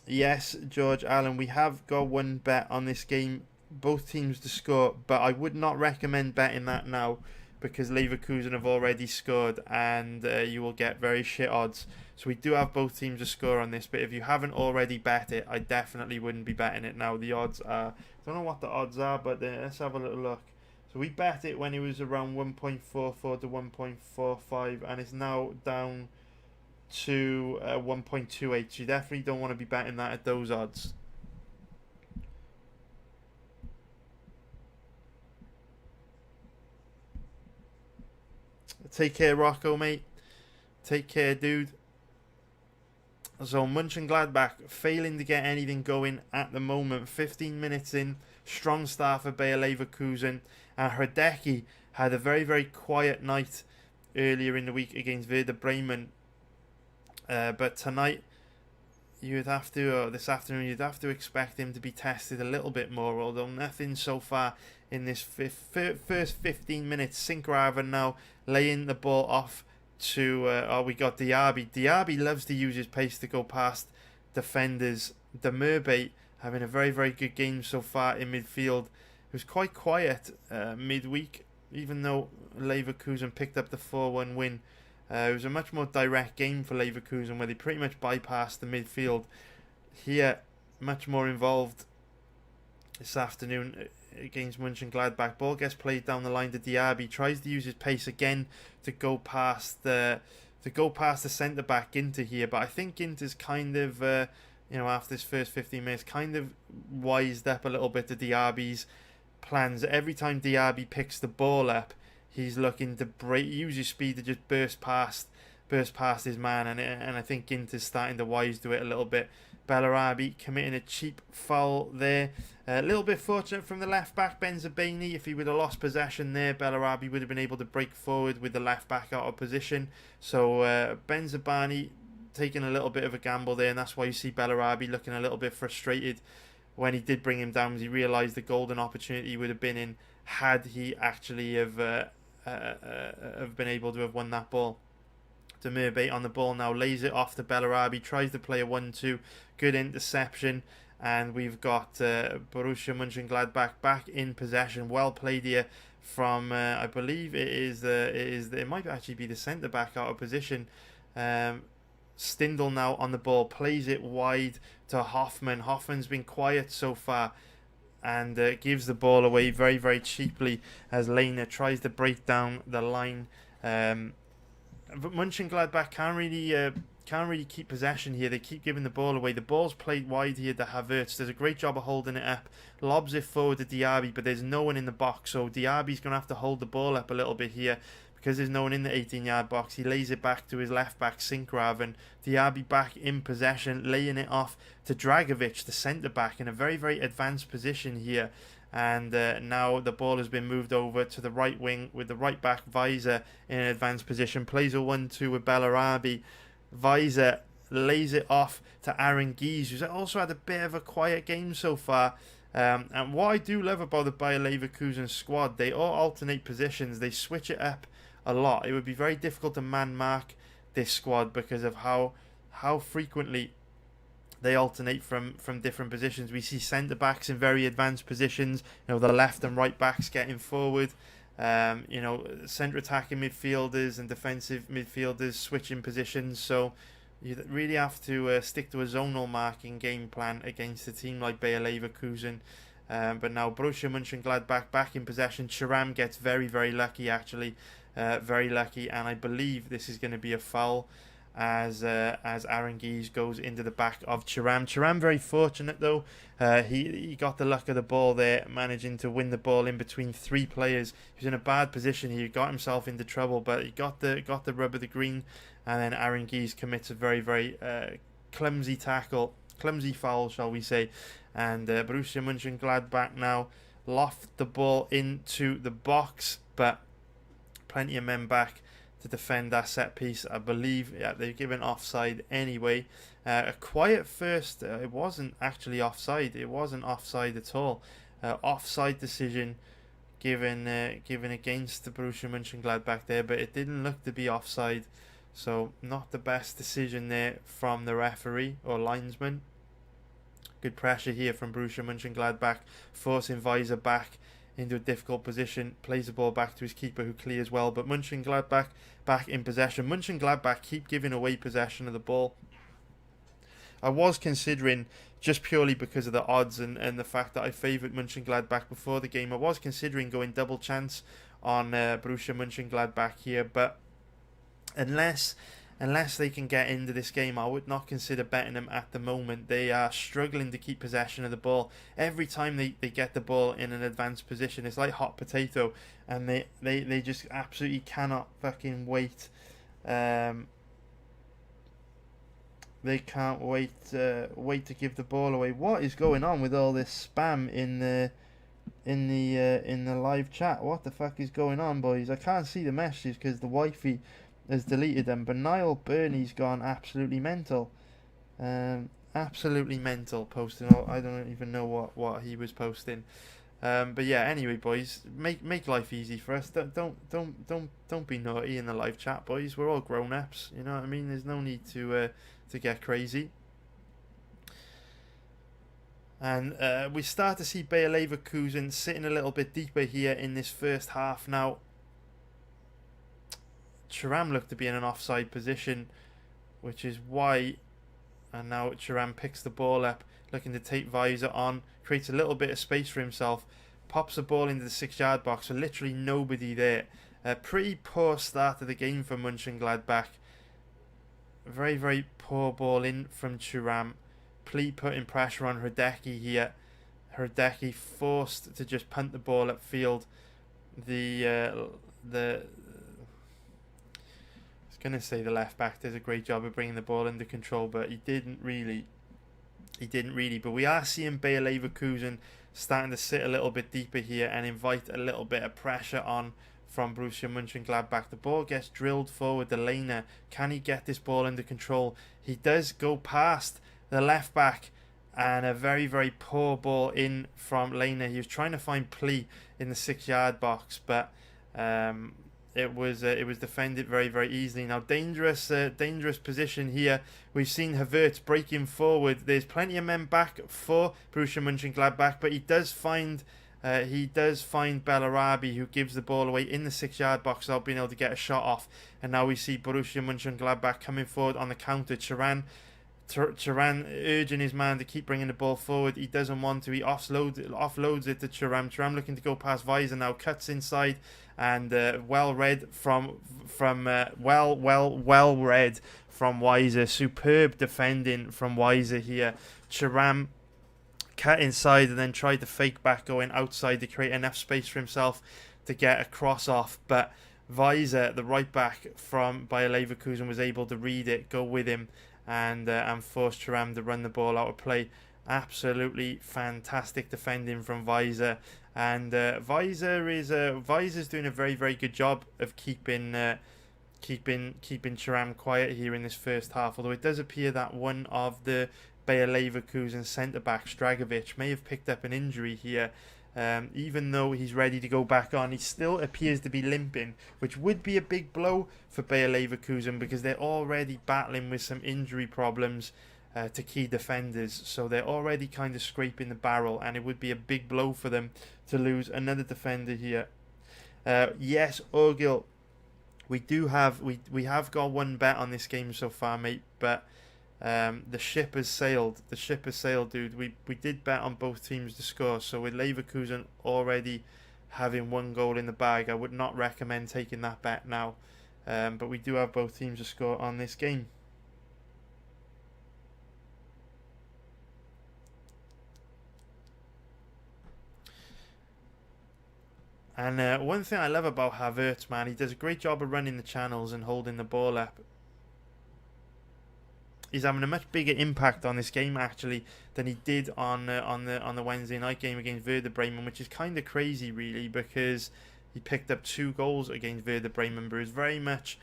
Yes, George Allen, we have got one bet on this game, both teams to score, but I would not recommend betting that now, because Leverkusen have already scored and you will get very shit odds. So we do have both teams to score on this, but if you haven't already bet it, I definitely wouldn't be betting it now. The odds are, I don't know what the odds are, but let's have a little look. So we bet it when it was around 1.44 to 1.45, and it's now down to 1.28. You definitely don't want to be betting that at those odds. Take care, Rocco, mate. Take care, dude. So Monchengladbach failing to get anything going at the moment. 15 minutes in, strong start for Bayer Leverkusen. And Herdecki had a very, very quiet night earlier in the week against Werder Bremen. But tonight, you'd have to, this afternoon, you'd have to expect him to be tested a little bit more. Although nothing so far in this first 15 minutes. Sinkgraven now laying the ball off to we got Diaby. Diaby loves to use his pace to go past defenders. De Merbey having a very, very good game so far in midfield. It was quite quiet midweek, even though Leverkusen picked up the 4-1 win. It was a much more direct game for Leverkusen, where they pretty much bypassed the midfield. Here, much more involved this afternoon against Mönchengladbach. Ball gets played down the line to Diaby. Tries to use his pace again to go past the centre back Ginter here. But I think Ginter's kind of after this first 15 minutes kind of wised up a little bit to Diaby's plans. Every time Diaby picks the ball up, he's looking to use his speed to just burst past his man, and I think Ginter's starting to wise to it a little bit. Bellarabi committing a cheap foul there. A little bit fortunate from the left back, Benzabaini. If he would have lost possession there, Bellarabi would have been able to break forward with the left back out of position. So Benzabaini taking a little bit of a gamble there, and that's why you see Bellarabi looking a little bit frustrated when he did bring him down, as he realised the golden opportunity would have been in had he actually have been able to have won that ball. De Merbey on the ball now, lays it off to Bellarabi, tries to play a 1-2, good interception, and we've got Borussia Monchengladbach back in possession. Well played here from I believe it might actually be the centre back out of position. Stindl now on the ball, plays it wide to Hoffman. Hoffman's been quiet so far, and gives the ball away very, very cheaply as Lehner tries to break down the line. But Mönchengladbach can't really keep possession here. They keep giving the ball away. The ball's played wide here to Havertz. Does a great job of holding it up. Lobs it forward to Diaby, but there's no one in the box. So Diaby's going to have to hold the ball up a little bit here because there's no one in the 18-yard box. He lays it back to his left back, Sinkgraven. Diaby back in possession, laying it off to Dragovic, the centre back, in a very, very advanced position here. And now the ball has been moved over to the right wing with the right back Weiser in an advanced position. Plays a 1-2 with Bellarabi. Weiser lays it off to Aranguiz, who's also had a bit of a quiet game so far. And what I do love about the Bayer Leverkusen squad, they all alternate positions. They switch it up a lot. It would be very difficult to man mark this squad because of how frequently they alternate from different positions. We see centre backs in very advanced positions. The left and right backs getting forward. Centre attacking midfielders and defensive midfielders switching positions. So you really have to stick to a zonal marking game plan against a team like Bayer Leverkusen. But now Borussia Monchengladbach back in possession. Thuram gets very, very lucky actually. Very lucky, and I believe this is going to be a foul as Aranguiz goes into the back of Thuram. Thuram very fortunate though. He got the luck of the ball there, managing to win the ball in between three players. He was in a bad position. He got himself into trouble, but he got the rub of the green, and then Aranguiz commits a very, very clumsy foul, shall we say. And Borussia Mönchengladbach now loft the ball into the box, but plenty of men back to defend that set piece. I believe they've given offside anyway. A quiet first. It wasn't actually offside. It wasn't offside at all. Offside decision given against the Borussia Mönchengladbach there, but it didn't look to be offside. So not the best decision there from the referee or linesman. Good pressure here from Borussia Mönchengladbach, forcing Weiser back into a difficult position, plays the ball back to his keeper who clears well, but Mönchengladbach back in possession. Mönchengladbach keep giving away possession of the ball. I was considering, just purely because of the odds and the fact that I favoured Mönchengladbach before the game, I was considering going double chance on Borussia Mönchengladbach here, but unless unless they can get into this game, I would not consider betting them at the moment. They are struggling to keep possession of the ball. Every time they get the ball in an advanced position, it's like hot potato, and they just absolutely cannot fucking wait. They can't wait to give the ball away. What is going on with all this spam in the live chat? What the fuck is going on, boys? I can't see the messages because the Wi-Fi has deleted them. But Niall Burney's gone absolutely mental. Absolutely mental, posting. I don't even know what he was posting. But yeah, anyway, boys, make life easy for us. Don't be naughty in the live chat, boys. We're all grown ups. You know what I mean? There's no need to get crazy. And we start to see Bayer Leverkusen sitting a little bit deeper here in this first half. Now, Thuram looked to be in an offside position, which is why. And now Thuram picks the ball up, looking to take Weiser on, creates a little bit of space for himself, pops the ball into the 6-yard box, so literally nobody there. A pretty poor start of the game for Monchengladbach. Very, very poor ball in from Thuram. Plee putting pressure on Herdecki here. Herdecki forced to just punt the ball upfield. I was going to say the left back does a great job of bringing the ball under control, but he didn't really. But we are seeing Bayer Leverkusen starting to sit a little bit deeper here and invite a little bit of pressure on from Borussia Monchengladbach. The ball gets drilled forward to Lehner. Can he get this ball under control? He does go past the left back, and a very, very poor ball in from Lehner. He was trying to find Plee in the 6-yard box, but it was defended very, very easily. Now, dangerous position here. We've seen Havertz breaking forward. There's plenty of men back for Borussia Monchengladbach, but he does find Bellarabi, who gives the ball away in the 6-yard box without being able to get a shot off. And now we see Borussia Monchengladbach coming forward on the counter. Thuram urging his man to keep bringing the ball forward. He doesn't want to. He offloads it to Thuram. Thuram looking to go past Weiser now. Cuts inside, and well read from Weiser. Superb defending from Weiser here. Thuram cut inside and then tried to fake back going outside to create enough space for himself to get a cross off, but Weiser, the right back from Bayer Leverkusen, was able to read it, go with him, and force Thuram to run the ball out of play. Absolutely fantastic defending from Weiser, and Weiser's doing a very, very good job of keeping Thuram quiet here in this first half. Although it does appear that one of the Bayer Leverkusen centre back, Dragovic, may have picked up an injury here. Even though he's ready to go back on, he still appears to be limping, which would be a big blow for Bayer Leverkusen because they're already battling with some injury problems to key defenders. So they're already kind of scraping the barrel, and it would be a big blow for them to lose another defender here. Yes, Orgil, we have got one bet on this game so far, mate, but the ship has sailed. The ship has sailed, dude. We did bet on both teams to score, so with Leverkusen already having one goal in the bag, I would not recommend taking that bet now. But we do have both teams to score on this game. And one thing I love about Havertz, man, he does a great job of running the channels and holding the ball up. He's having a much bigger impact on this game actually than he did on the Wednesday night game against Werder Bremen, which is kind of crazy really, because he picked up 2 goals against Werder Bremen, but it was very much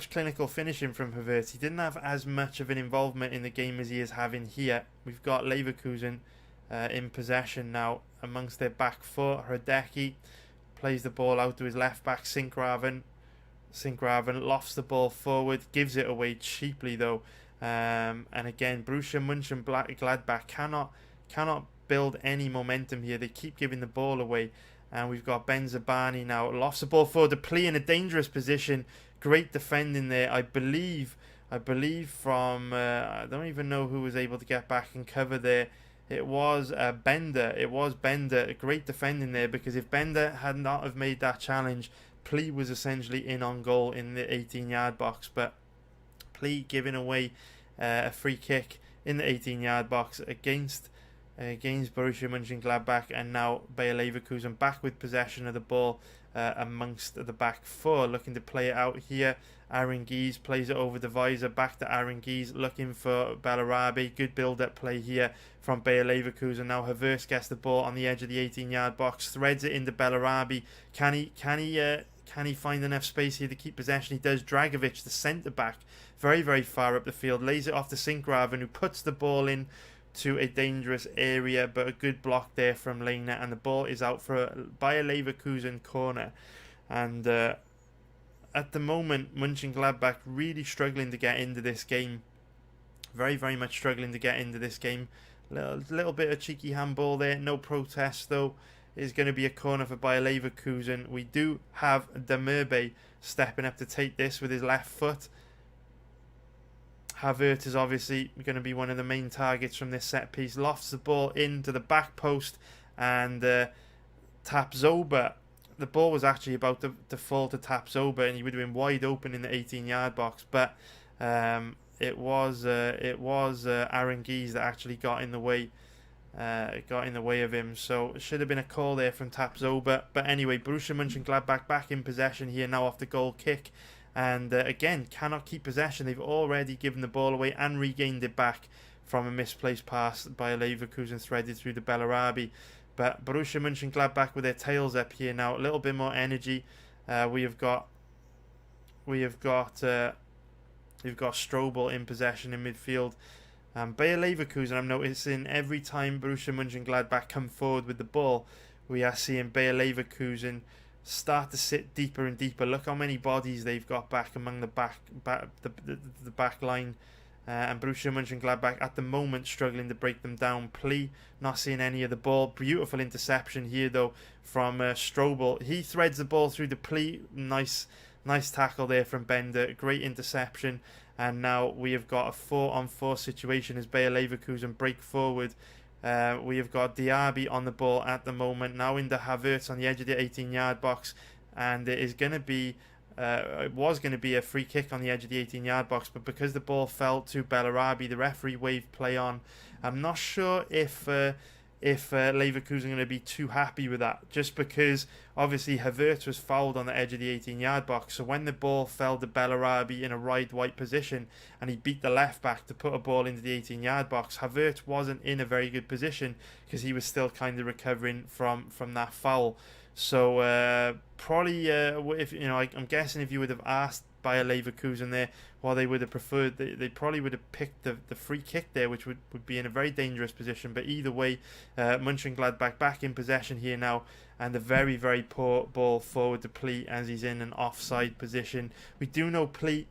clinical finishing from Havertz. He didn't have as much of an involvement in the game as he is having here. We've got Leverkusen in possession now amongst their back four. Herdecki plays the ball out to his left back, Sinkgraven lofts the ball forward, gives it away cheaply though. And again, Borussia Monchengladbach cannot build any momentum here. They keep giving the ball away. And we've got Benzabani now, lofts the ball forward to Plee in a dangerous position. Great defending there. I believe from I don't even know who was able to get back and cover there. It was Bender. Great defending there, because if Bender had not have made that challenge, Plee was essentially in on goal in the 18-yard box. But Plea giving away a free kick in the 18-yard box against Borussia Monchengladbach, and now Bayer Leverkusen back with possession of the ball amongst the back four, looking to play it out here. Aranguiz plays it over the visor, back to Aranguiz, looking for Bellarabi. Good build-up play here from Bayer Leverkusen. Now Havertz gets the ball on the edge of the 18-yard box, threads it into Bellarabi. Can he find enough space here to keep possession? He does. Dragovic, the centre-back, very, very far up the field, lays it off to Sinkraven, who puts the ball in to a dangerous area, but a good block there from Lena, and the ball is out for a Bayer Leverkusen corner. And at the moment, Mönchengladbach really struggling to get into this game. Very, very much struggling to get into this game. Little bit of cheeky handball there. No protest, though. Is going to be a corner for Bayer Leverkusen. We do have Demirbe stepping up to take this with his left foot. Havertz is obviously going to be one of the main targets from this set piece. Lofts the ball into the back post and Tapsoba. The ball was actually about to fall to Tapsoba, and he would have been wide open in the 18-yard box. But it was Aranguiz that actually got in the way. Of him, so it should have been a call there from Tapsoba. But anyway, Borussia Mönchengladbach back in possession here now off the goal kick, and again cannot keep possession. They've already given the ball away and regained it back from a misplaced pass by Leverkusen threaded through the Bellarabi. But Borussia Mönchengladbach with their tails up here now, a little bit more energy. We've got Strobel in possession in midfield. Bayer Leverkusen, I'm noticing every time Borussia Mönchengladbach come forward with the ball, we are seeing Bayer Leverkusen start to sit deeper and deeper. Look how many bodies they've got back among the back line. And Borussia Mönchengladbach at the moment struggling to break them down. Plea not seeing any of the ball. Beautiful interception here though from Strobel. He threads the ball through the Plea. Nice tackle there from Bender. Great interception. And now we have got a 4-on-4 situation as Bayer Leverkusen break forward. We have got Diaby on the ball at the moment. Now into Havertz on the edge of the 18-yard box. And it was going to be a free kick on the edge of the 18-yard box. But because the ball fell to Bellarabi, the referee waved play on. I'm not sure if Leverkusen are going to be too happy with that, just because obviously Havertz was fouled on the edge of the 18-yard box. So when the ball fell to Bellarabi in a wide position and he beat the left back to put a ball into the 18-yard box, Havertz wasn't in a very good position because he was still kind of recovering from that foul. So probably if I'm guessing if you would have asked Bayer Leverkusen there what they would have preferred, they probably would have picked the free kick there, which would be in a very dangerous position. But either way, Mönchengladbach back in possession here now, and a very, very poor ball forward to Plea as he's in an offside position. We do know Plea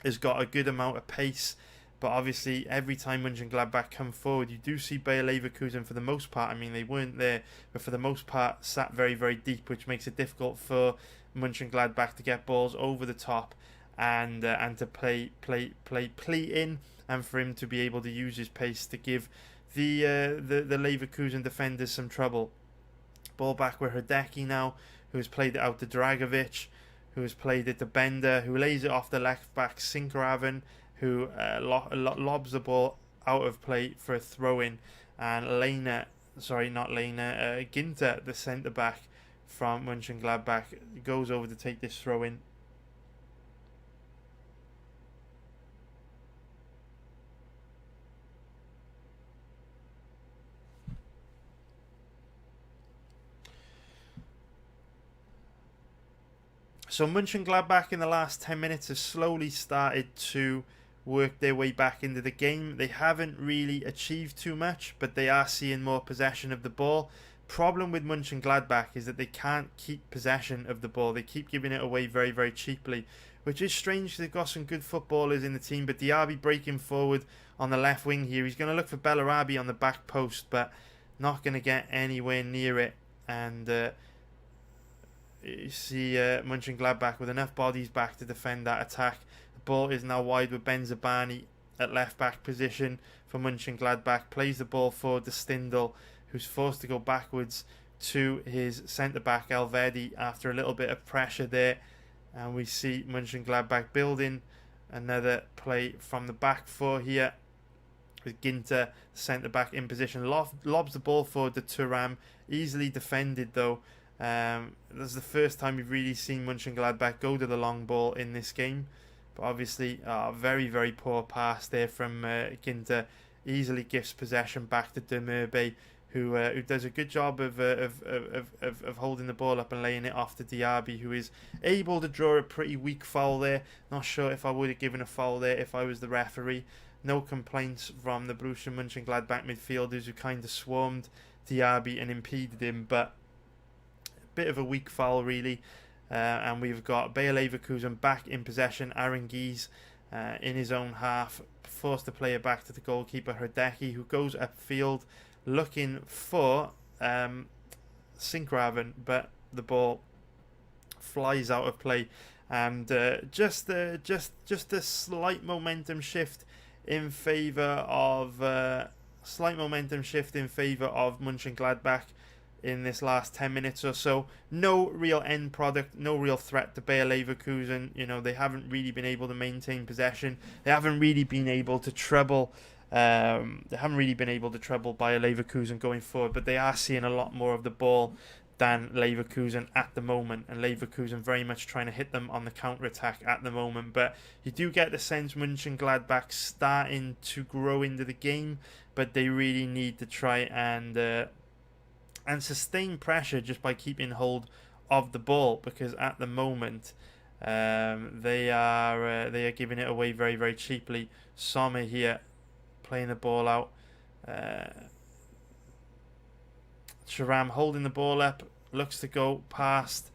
has got a good amount of pace, but obviously every time Mönchengladbach come forward, you do see Bayer Leverkusen for the most part, I mean they weren't there, but for the most part sat very, very deep, which makes it difficult for Mönchengladbach to get balls over the top and to play in, and for him to be able to use his pace to give the Leverkusen defenders some trouble. Ball back with Hrdecki now, who has played it out to Dragovic, who has played it to Bender, who lays it off the left back Sinkraven, who lobs the ball out of play for a throw-in, and Ginter, the centre back from Mönchengladbach, goes over to take this throw-in. So Mönchengladbach in the last 10 minutes has slowly started to work their way back into the game. They haven't really achieved too much, but they are seeing more possession of the ball. Problem with Mönchengladbach is that they can't keep possession of the ball. They keep giving it away very, very cheaply, which is strange. They've got some good footballers in the team, but Diaby breaking forward on the left wing here. He's going to look for Bellarabi on the back post, but not going to get anywhere near it. And you see Mönchengladbach with enough bodies back to defend that attack. The ball is now wide with Benzabani at left back position for Mönchengladbach. Plays the ball forward to Stindl, who's forced to go backwards to his centre back Elvedi after a little bit of pressure there. And we see Mönchengladbach building Another play from the back four here, with Ginter, centre back, in position. Lobs the ball forward to Thuram. Easily defended though. This is the first time we've really seen Monchengladbach go to the long ball in this game. But obviously, very, very poor pass there from Ginter. Easily gives possession back to Demurbe, who does a good job of holding the ball up and laying it off to Diaby, who is able to draw a pretty weak foul there. Not sure if I would have given a foul there if I was the referee. No complaints from the Borussia Monchengladbach midfielders, who kind of swarmed Diaby and impeded him, but a bit of a weak foul really. And we've got Bayer Leverkusen back in possession. Aranguiz in his own half, forced the player back to the goalkeeper Herdecki, who goes upfield looking for Sinkraven, but the ball flies out of play, and just a slight momentum shift in favour of Mönchengladbach in this last 10 minutes or so. No real end product, no real threat to Bayer Leverkusen. You know, they haven't really been able to maintain possession. They haven't really been able to treble. Bayer Leverkusen going forward, but they are seeing a lot more of the ball than Leverkusen at the moment, and Leverkusen very much trying to hit them on the counter-attack at the moment. But you do get the sense Mönchengladbach starting to grow into the game, but they really need to try and sustain pressure just by keeping hold of the ball, because at the moment they are giving it away very, very cheaply. Sommer here playing the ball out. Thuram holding the ball up, looks to go past,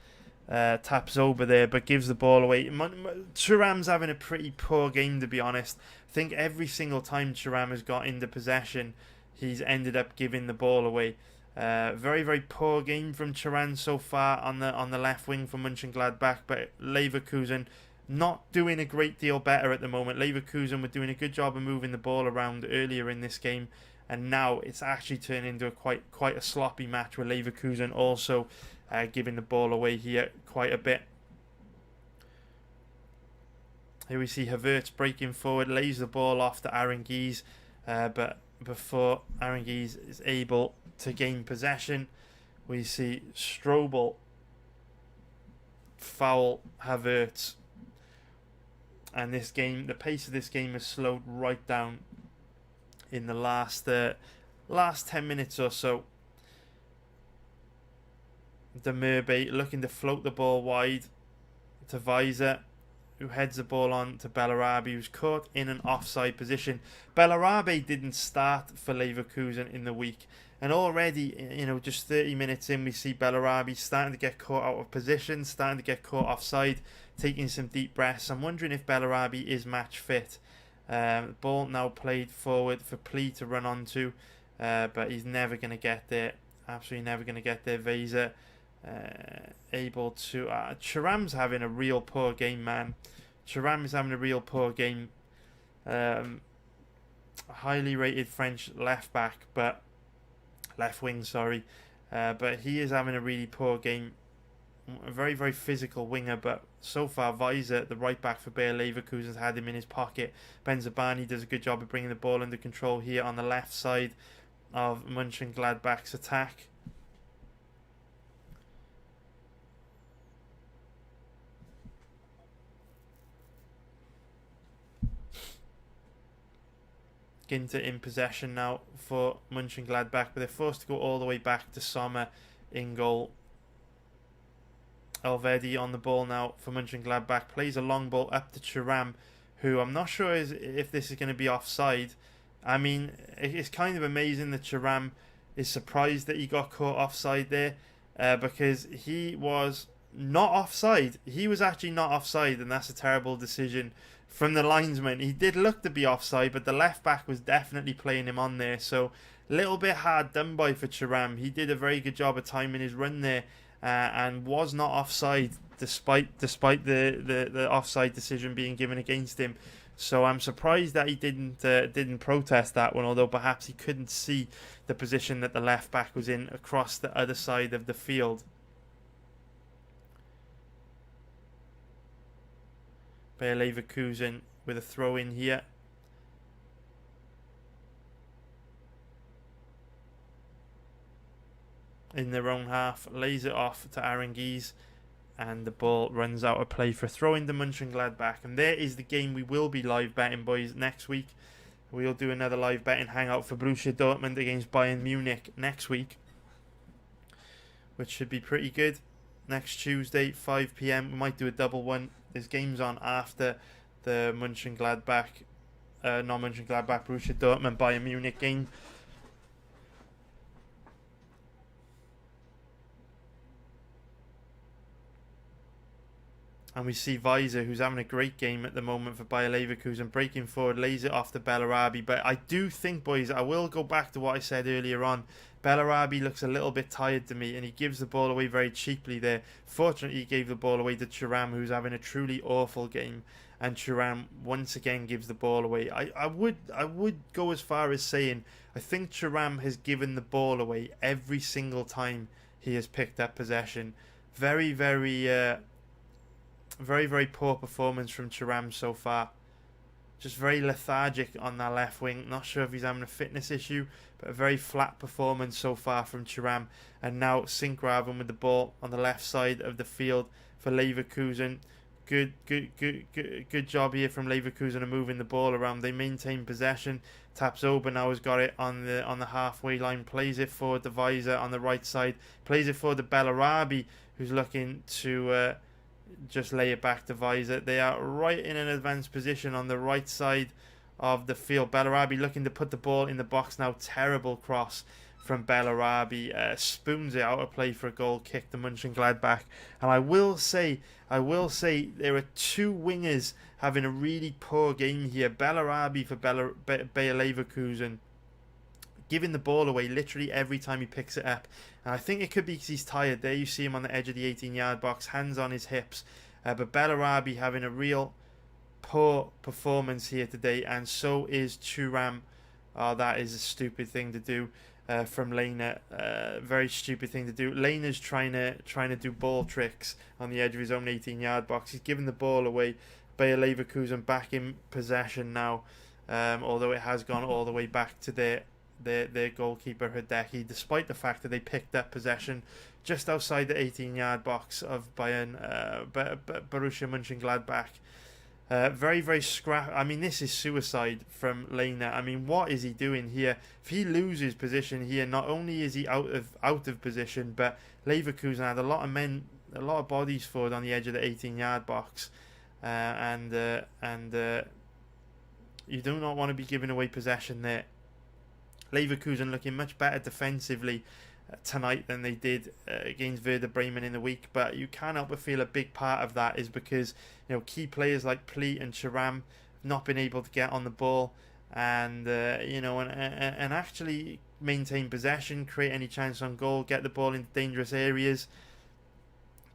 taps over there, but gives the ball away. Thuram's having a pretty poor game, to be honest. I think every single time Thuram has got into possession, he's ended up giving the ball away. Very, very poor game from Thuram so far on the left wing for Mönchengladbach, but Leverkusen not doing a great deal better at the moment. Leverkusen were doing a good job of moving the ball around earlier in this game, and now it's actually turned into quite a sloppy match, with Leverkusen also giving the ball away here quite a bit. Here we see Havertz breaking forward, lays the ball off to Aranguiz, but before Aranguiz is able to gain possession, we see Strobel foul Havertz, and this game, the pace of this game has slowed right down in the last 10 minutes or so. Demurbe looking to float the ball wide to Weiser, who heads the ball on to Bellarabi, who's caught in an offside position. Bellarabi didn't start for Leverkusen in the week, and already, you know, just 30 minutes in, we see Bellarabi starting to get caught out of position, starting to get caught offside, taking some deep breaths. I'm wondering if Bellarabi is match fit. Ball now played forward for Plee to run onto, but he's never going to get there. Absolutely never going to get there. Weiser able to... Thuram's having a real poor game, man. Thuram is having a real poor game. Highly rated French left wing, sorry. But he is having a really poor game. A very, very physical winger, but so far Weiser, the right back for Bayer Leverkusen, has had him in his pocket. Benzabani does a good job of bringing the ball under control here on the left side of Mönchengladbach's attack. Ginter in possession now for Mönchengladbach, but they're forced to go all the way back to Sommer in goal. Elvedi on the ball now for Mönchengladbach, plays a long ball up to Thuram, who I'm not sure if this is going to be offside. I mean, it's kind of amazing that Thuram is surprised that he got caught offside there, because he was not offside. He was actually not offside, and that's a terrible decision from the linesman. He did look to be offside, but the left back was definitely playing him on there, so a little bit hard done by for Thuram. He did a very good job of timing his run there, and was not offside despite the offside decision being given against him. So I'm surprised that he didn't protest that one, although perhaps he couldn't see the position that the left back was in across the other side of the field. Bayer Leverkusen with a throw in here. In their own half, lays it off to Aranguiz, and the ball runs out of play for a throw in to Monchengladbach. And there is the game we will be live betting, boys, next week. We'll do another live betting hangout for Borussia Dortmund against Bayern Munich next week, which should be pretty good. Next Tuesday, 5 p.m. We might do a double one. There's games on after the Monchengladbach, not Monchengladbach, Borussia Dortmund Bayern Munich game. And we see Weiser, who's having a great game at the moment for Bayer Leverkusen, breaking forward, lays it off to Bellarabi. But I do think, boys, I will go back to what I said earlier on. Bellarabi looks a little bit tired to me, and he gives the ball away very cheaply there. Fortunately, he gave the ball away to Thuram, who's having a truly awful game. And Thuram once again gives the ball away. I would go as far as saying I think Thuram has given the ball away every single time he has picked up possession. Very, very poor performance from Thuram so far. Just very lethargic on that left wing. Not sure if he's having a fitness issue, but a very flat performance so far from Thuram. And now Sinkgraven with the ball on the left side of the field for Leverkusen. Good job here from Leverkusen of moving the ball around. They maintain possession. Tapsoba now has got it on the halfway line. Plays it for the Weiser on the right side. Plays it for the Bellarabi, who's looking to just lay it back to Weiser. They are right in an advanced position on the right side of the field. Bellarabi looking to put the ball in the box now. Terrible cross from Bellarabi. Spoons it out of play for a goal kick to Monchengladbach. And I will say there are two wingers having a really poor game here. Bellarabi for Bayer Leverkusen, giving the ball away literally every time he picks it up. And I think it could be because he's tired. There you see him on the edge of the 18-yard box, hands on his hips. But Bellarabi having a real poor performance here today, and so is Thuram. Oh, that is a stupid thing to do from Lena. Very stupid thing to do. Lena's trying to do ball tricks on the edge of his own 18-yard box. He's giving the ball away. Bayer Leverkusen back in possession now, although it has gone all the way back to their goalkeeper Hideki, despite the fact that they picked up possession just outside the 18-yard box of Bayern, Borussia Monchengladbach. Very, very scrap. I mean, this is suicide from Lena. I mean, what is he doing here? If he loses position here, not only is he out of position, but Leverkusen had a lot of bodies forward on the edge of the 18-yard box, and you do not want to be giving away possession there. Leverkusen looking much better defensively tonight than they did against Werder Bremen in the week, but you can't help but feel a big part of that is because key players like Pleat and Thuram have not been able to get on the ball and actually maintain possession, create any chance on goal, get the ball into dangerous areas.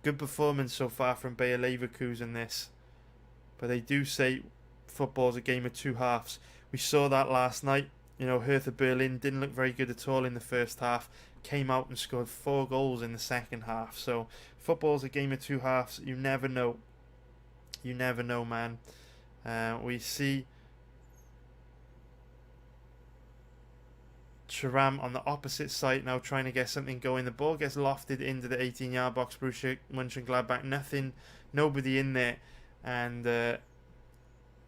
Good performance so far from Bayer Leverkusen this, but they do say football's a game of two halves. We saw that last night. Hertha Berlin didn't look very good at all in the first half. Came out and scored 4 goals in the second half. So football's a game of two halves. You never know. You never know, man. We see Thuram on the opposite side now trying to get something going. The ball gets lofted into the 18-yard box. Borussia Mönchengladbach. Nobody in there. And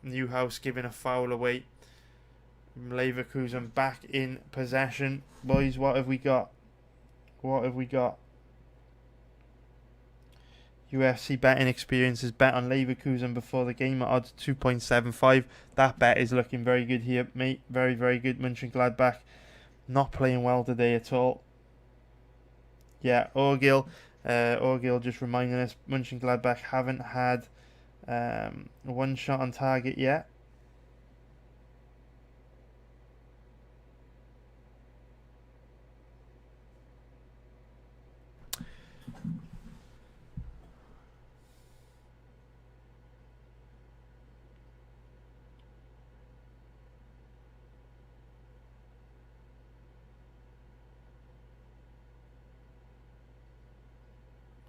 Newhouse giving a foul away. Leverkusen back in possession. Boys, what have we got? UFC betting experiences bet on Leverkusen before the game at odds 2.75. That bet is looking very good here, mate. Very, very good. Mönchengladbach not playing well today at all. Yeah, Orgil just reminding us Mönchengladbach haven't had one shot on target yet.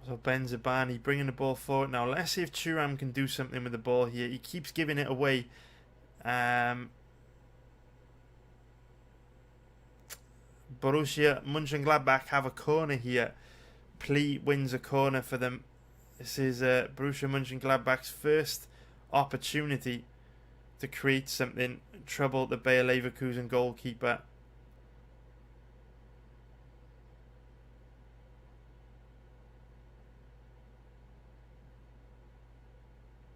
So So Benzabani bringing the ball forward now. Let's see if Thuram can do something with the ball here. He keeps giving it away. Borussia Monchengladbach have a corner here. Plee wins a corner for them. This is Borussia Monchengladbach's first opportunity to create something, trouble the Bayer Leverkusen goalkeeper.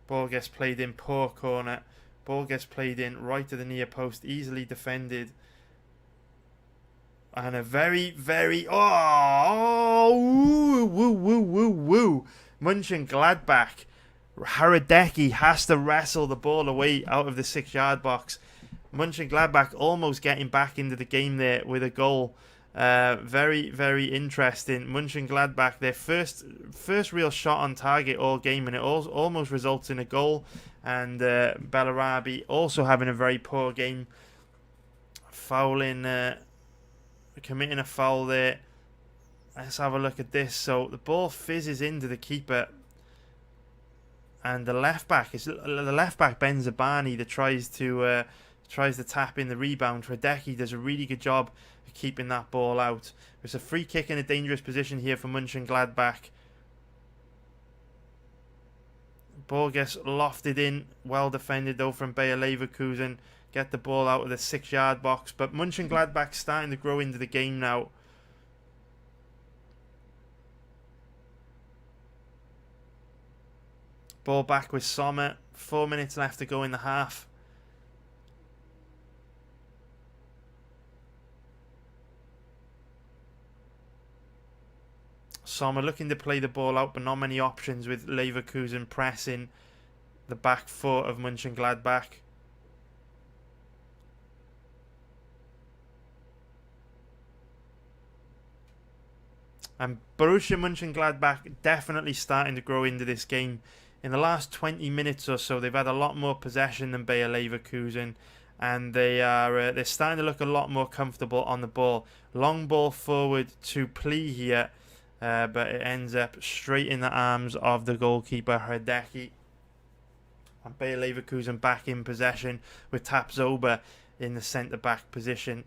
Ball gets played in, poor corner. Ball gets played in right to the near post, easily defended. And a very, very... woo, woo, woo, woo, woo. Mönchengladbach. Hradecky has to wrestle the ball away out of the 6-yard box. Mönchengladbach almost getting back into the game there with a goal. Very, very interesting. Mönchengladbach, their first real shot on target all game, and it almost results in a goal. And Bellarabi also having a very poor game. Committing a foul there. Let's have a look at this. So the ball fizzes into the keeper, and the left back Benzabani that tries to tap in the rebound. Hradecky does a really good job of keeping that ball out. There's a free kick in a dangerous position here for Mönchengladbach. Ball gets lofted in, well defended though from Bayer Leverkusen. Get the ball out of the 6-yard box, but Mönchengladbach starting to grow into the game now. Ball back with Sommer. 4 minutes left to go in the half. Sommer looking to play the ball out, but not many options with Leverkusen pressing the back foot of Mönchengladbach. And Borussia Monchengladbach definitely starting to grow into this game. In the last 20 minutes or so, they've had a lot more possession than Bayer Leverkusen, and they're starting to look a lot more comfortable on the ball. Long ball forward to Plee here, but it ends up straight in the arms of the goalkeeper Hradecky. And Bayer Leverkusen back in possession with Tapsoba in the centre-back position.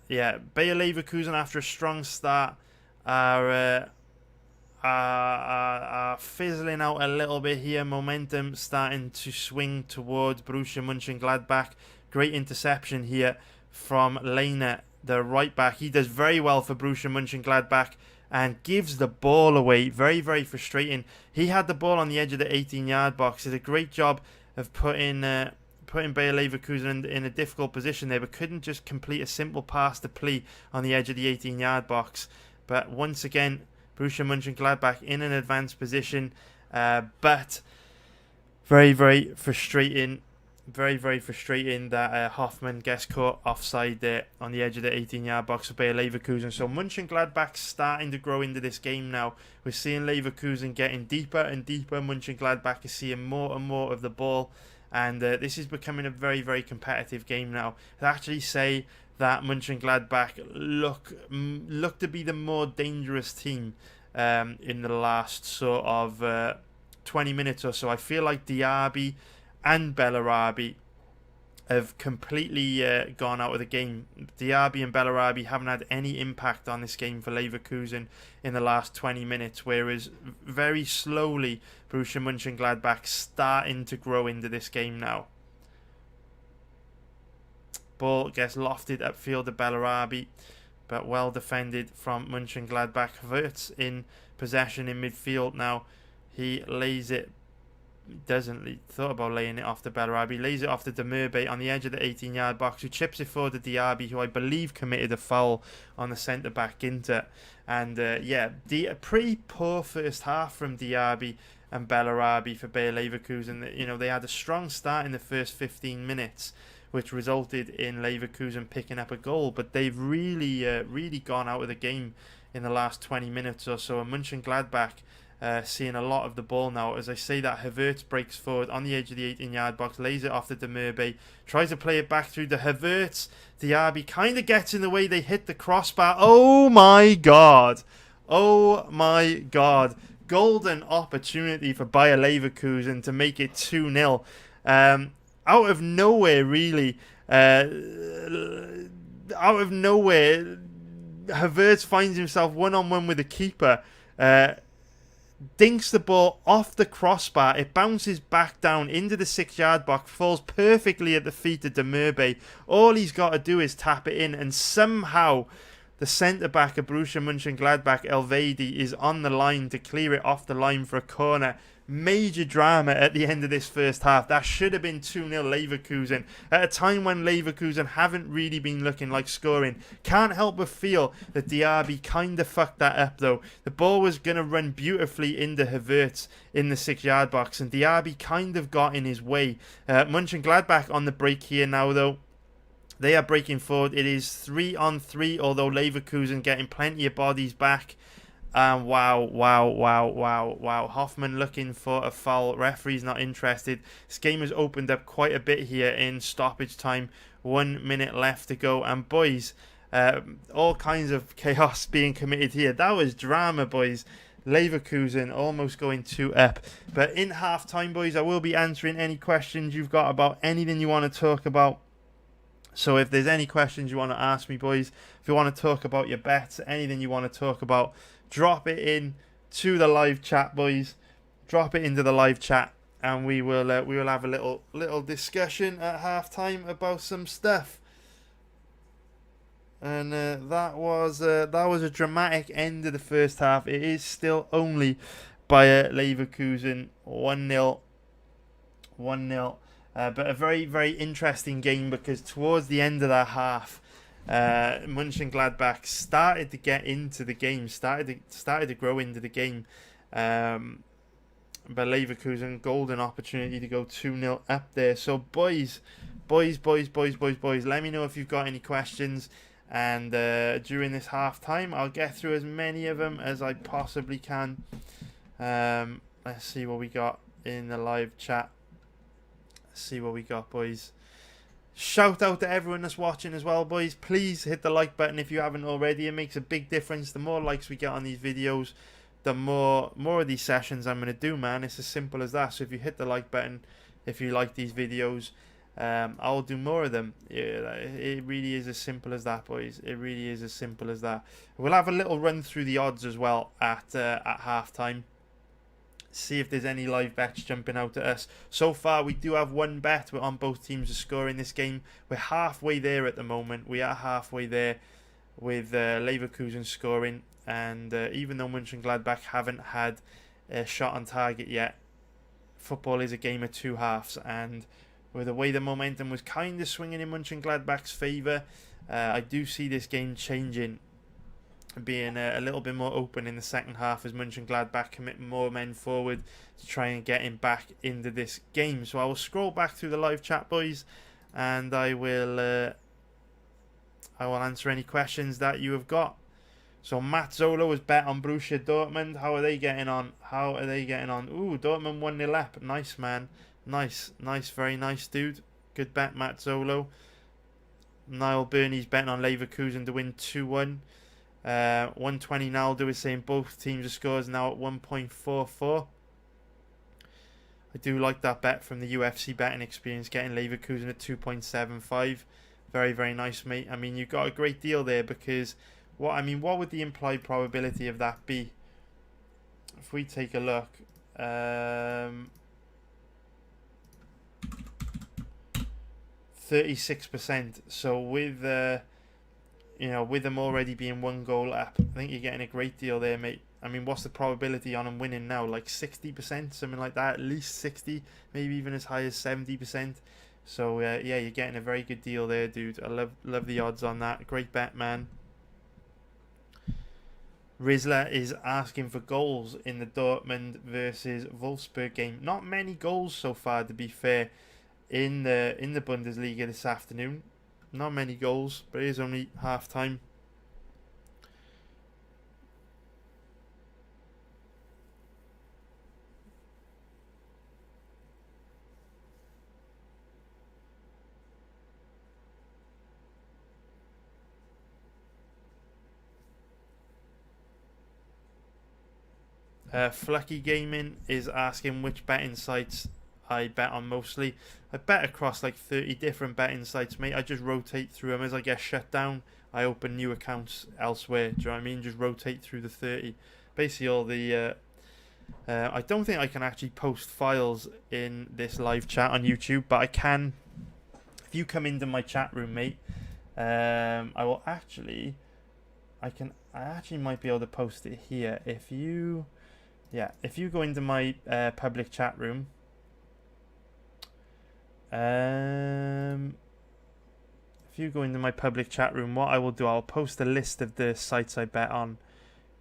Yeah, Bayer Leverkusen after a strong start are fizzling out a little bit here. Momentum starting to swing towards Borussia Monchengladbach. Great interception here from Lehner, the right back. He does very well for Borussia Monchengladbach and gives the ball away. Very, very frustrating. He had the ball on the edge of the 18-yard box. Did a great job of putting Bayer Leverkusen in a difficult position there, but couldn't just complete a simple pass to Plee on the edge of the 18-yard box. But once again, Borussia Monchengladbach in an advanced position, but very, very frustrating. Very, very frustrating that Hoffmann gets caught offside there on the edge of the 18-yard box for Bayer Leverkusen. So Mönchengladbach starting to grow into this game now. We're seeing Leverkusen getting deeper and deeper. Mönchengladbach is seeing more and more of the ball. And this is becoming a very, very competitive game now. I'd actually say that Mönchengladbach look to be the more dangerous team in the last sort of 20 minutes or so. I feel like Diaby and Bellarabi have completely gone out of the game. Diaby and Bellarabi haven't had any impact on this game for Leverkusen in the last 20 minutes, whereas very slowly Borussia Mönchengladbach starting to grow into this game now. Ball gets lofted upfield to Bellarabi, but well defended from Mönchengladbach. Wirtz in possession in midfield now. He lays it. He thought about laying it off to Bellarabi. Lays it off to Demurbe on the edge of the 18-yard box, who chips it forward to Diaby, who I believe committed a foul on the centre-back Ginter. And a pretty poor first half from Diaby and Bellarabi for Bayer Leverkusen. You know, they had a strong start in the first 15 minutes, which resulted in Leverkusen picking up a goal, but they've really gone out of the game in the last 20 minutes or so. And Mönchengladbach seeing a lot of the ball now. As I say that, Havertz breaks forward on the edge of the 18-yard box, lays it off to Demurbe, tries to play it back through to Havertz. Diaby kind of gets in the way. They hit the crossbar. Oh my god! Oh my God. Golden opportunity for Bayer Leverkusen to make it 2-0. Out of nowhere, really. Out of nowhere, Havertz finds himself one-on-one with the keeper. Dinks the ball off the crossbar. It bounces back down into the 6-yard box, falls perfectly at the feet of Demurbe. All he's got to do is tap it in, and somehow the centre-back of Borussia Monchengladbach, Elvedi, is on the line to clear it off the line for a corner. Major drama at the end of this first half. That should have been 2-0 Leverkusen. At a time when Leverkusen haven't really been looking like scoring. Can't help but feel that Diaby kind of fucked that up though. The ball was going to run beautifully into Havertz in the 6-yard box, and Diaby kind of got in his way. Monchengladbach on the break here now though. They are breaking forward. It is 3-on-3, although Leverkusen getting plenty of bodies back. Wow. Hoffman looking for a foul. Referee's not interested. This game has opened up quite a bit here in stoppage time. 1 minute left to go. And boys, all kinds of chaos being committed here. That was drama, boys. Leverkusen almost going 2-up. But in half time, boys, I will be answering any questions you've got about anything you want to talk about. So if there's any questions you want to ask me, boys, if you want to talk about your bets, anything you want to talk about, drop it in to the live chat, boys. Drop it into the live chat, and we will have a little discussion at halftime about some stuff. And that was a dramatic end of the first half. It is still only Bayer Leverkusen 1-0. But a very, very interesting game, because towards the end of that half, Monchengladbach started to get into the game, started to grow into the game. But Leverkusen, golden opportunity to go 2-0 up there. So boys, let me know if you've got any questions. And during this half time, I'll get through as many of them as I possibly can. Let's see what we got in the live chat. See what we got, boys. Shout out to everyone that's watching as well, boys. Please hit the like button if you haven't already. It makes a big difference. The more likes we get on these videos, the more of these sessions I'm going to do, man. It's as simple as that. So if you hit the like button, if you like these videos, I'll do more of them. Yeah, it really is as simple as that, boys. It really is as simple as that. We'll have a little run through the odds as well at half time. See if there's any live bets jumping out at us. So far, we do have one bet. We're on both teams to score in this game. We're halfway there at the moment. We are halfway there with Leverkusen scoring. And even though Mönchengladbach haven't had a shot on target yet, football is a game of two halves. And with the way the momentum was kind of swinging in Mönchengladbach's favour, I do see this game changing, being a little bit more open in the second half as Mönchengladbach commit more men forward to try and get him back into this game. So I will scroll back through the live chat, boys, and I will answer any questions that you have got. So Matt Zola was bet on Borussia Dortmund. How are they getting on? Ooh, Dortmund 1-0 up. Nice, man. Nice, very nice, dude. Good bet, Matt Zolo. Niall Burney's betting on Leverkusen to win 2-1. 120 Naldo is saying both teams' are scores now at 1.44. I do like that bet from the UFC betting experience, getting Leverkusen at 2.75. Very, very nice, mate. I mean, you've got a great deal there, because what would the implied probability of that be? If we take a look, 36%. So with with them already being 1 goal up, I think you're getting a great deal there, mate. I mean, what's the probability on them winning now? Like 60%, something like that. At least 60, maybe even as high as 70%. So yeah, you're getting a very good deal there, dude. I love the odds on that. Great bet, man. Rizla is asking for goals in the Dortmund versus Wolfsburg game. Not many goals so far, to be fair, in the Bundesliga this afternoon. Not many goals, but it is only half time. Flucky Gaming is asking which betting sites I bet on mostly. I bet across like 30 different betting sites, mate. I just rotate through them as I get shut down. I open new accounts elsewhere. Do you know what I mean? Just rotate through the 30. Basically, all the. I don't think I can actually post files in this live chat on YouTube, but I can. If you come into my chat room, mate, I will actually. I actually might be able to post it here. If you go into my public chat room. If you go into my public chat room, what I will do, I'll post a list of the sites I bet on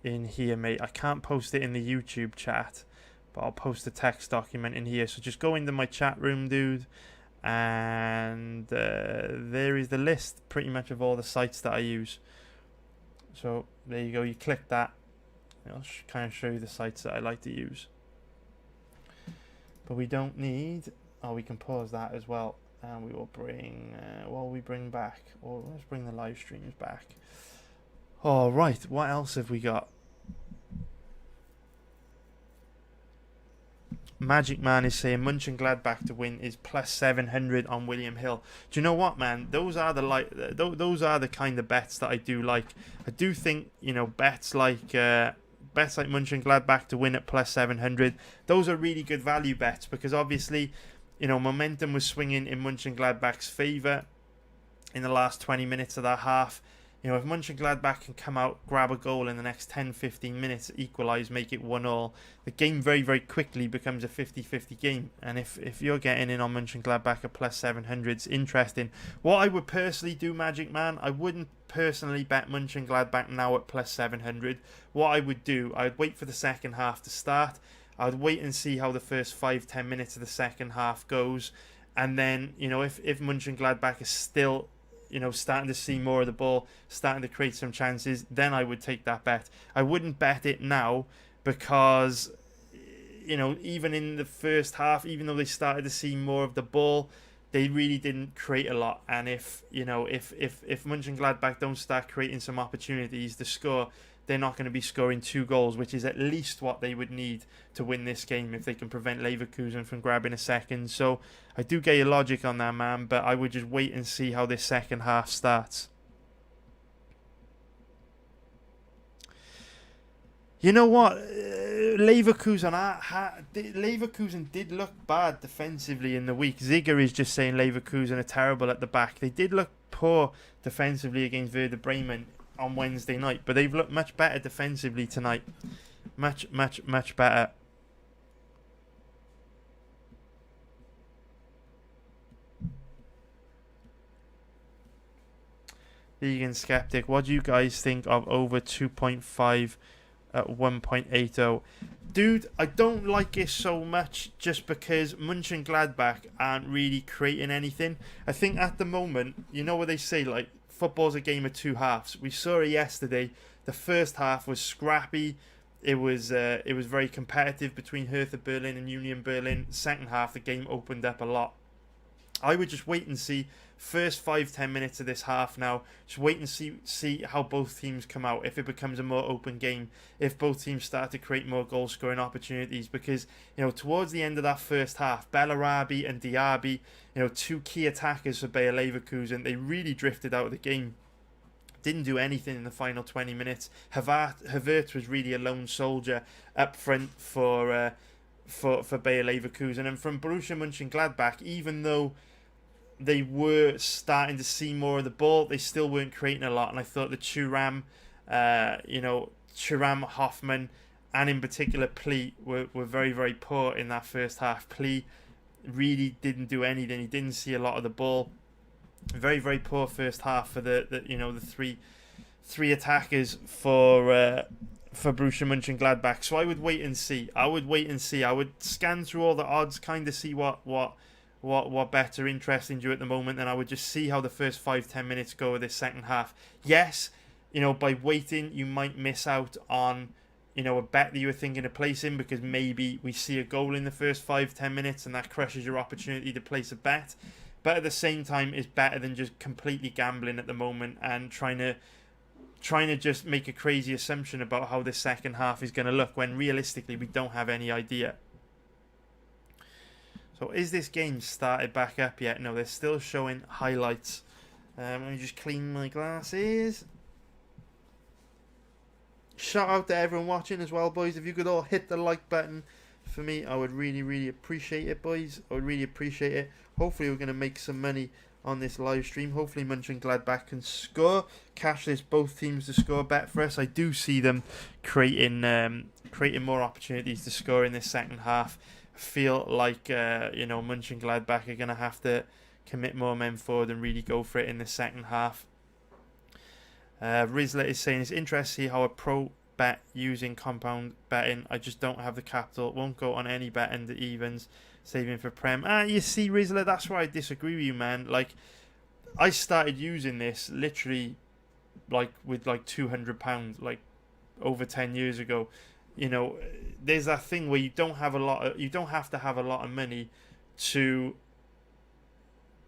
in here, mate. I can't post it in the YouTube chat, but I'll post a text document in here. So just go into my chat room, dude, and there is the list pretty much of all the sites that I use. So there you go. You click that. I'll kind of show you the sites that I like to use. But we don't need... Oh, we can pause that as well. And we will bring... what will we bring back? Or let's bring the live streams back. All right. What else have we got? Magic Man is saying Monchengladbach to win is plus 700 on William Hill. Do you know what, man? Those are the kind of bets that I do like. I do think, you know, bets like Monchengladbach to win at plus 700. Those are really good value bets because obviously, you know, momentum was swinging in Monchengladbach's favour in the last 20 minutes of that half. You know, if Monchengladbach can come out, grab a goal in the next 10-15 minutes, equalise, make it 1-1, the game very, very quickly becomes a 50-50 game. And if you're getting in on Monchengladbach at plus 700, it's interesting. What I would personally do, Magic Man, I wouldn't personally bet Monchengladbach now at plus 700. What I would do, I'd wait for the second half to start. I'd wait and see how the first 5-10 minutes of the second half goes. And then, you know, if Monchengladbach is still... you know, starting to see more of the ball, starting to create some chances, then I would take that bet. I wouldn't bet it now because, you know, even in the first half, even though they started to see more of the ball, they really didn't create a lot. And if Monchengladbach don't start creating some opportunities to score, they're not going to be scoring 2 goals, which is at least what they would need to win this game if they can prevent Leverkusen from grabbing a second. So I do get your logic on that, man, but I would just wait and see how this second half starts. You know what? Leverkusen did look bad defensively in the week. Zigger is just saying Leverkusen are terrible at the back. They did look poor defensively against Werder Bremen on Wednesday night, but they've looked much better defensively tonight. Much better. Vegan Skeptic, what do you guys think of over 2.5 at 1.80? Dude, I don't like it so much just because Monchengladbach aren't really creating anything. I think at the moment, you know what they say, like, football's a game of 2 halves. We saw it yesterday. The first half was scrappy. It was very competitive between Hertha Berlin and Union Berlin. Second half, the game opened up a lot. I would just wait and see. First 5-10 minutes of this half now, just wait and see how both teams come out, if it becomes a more open game, if both teams start to create more goal scoring opportunities, because, you know, towards the end of that first half, Bellarabi and Diaby, you know, 2 key attackers for Bayer Leverkusen, they really drifted out of the game. Didn't do anything in the final 20 minutes. Havertz was really a lone soldier up front for Bayer Leverkusen. And from Borussia Monchengladbach, even though they were starting to see more of the ball, they still weren't creating a lot. And I thought the Thuram, Hoffman, and in particular Pli were very, very poor in that first half. Pli really didn't do anything. He didn't see a lot of the ball. Very, very poor first half for the three attackers for Borussia Monchengladbach. So I would wait and see. I would scan through all the odds, kind of see what bets are interesting to you at the moment, and I would just see how the first 5-10 minutes go of this second half. Yes, you know, by waiting, you might miss out on, you know, a bet that you were thinking of placing, because maybe we see a goal in the first 5-10 minutes and that crushes your opportunity to place a bet. But at the same time, it's better than just completely gambling at the moment and trying trying to just make a crazy assumption about how the second half is going to look when realistically we don't have any idea. So is this game started back up yet? No, they're still showing highlights. Let me just clean my glasses. Shout out to everyone watching as well, boys. If you could all hit the like button for me, I would really, really appreciate it, boys. I would really appreciate it. Hopefully we're going to make some money on this live stream. Hopefully Monchengladbach can score. Cash this both teams to score bet for us. I do see them creating more opportunities to score in this second half. I feel like Monchengladbach are going to have to commit more men forward and really go for it in the second half. Rizla is saying it's interesting to see how a pro bet using compound betting. I just don't have the capital. Won't go on any bet and the evens. Saving for Prem. You see, Rizla, that's where I disagree with you, man. Like, I started using this literally like with like £200 like over 10 years ago. You know, there's that thing where you don't have to have a lot of money to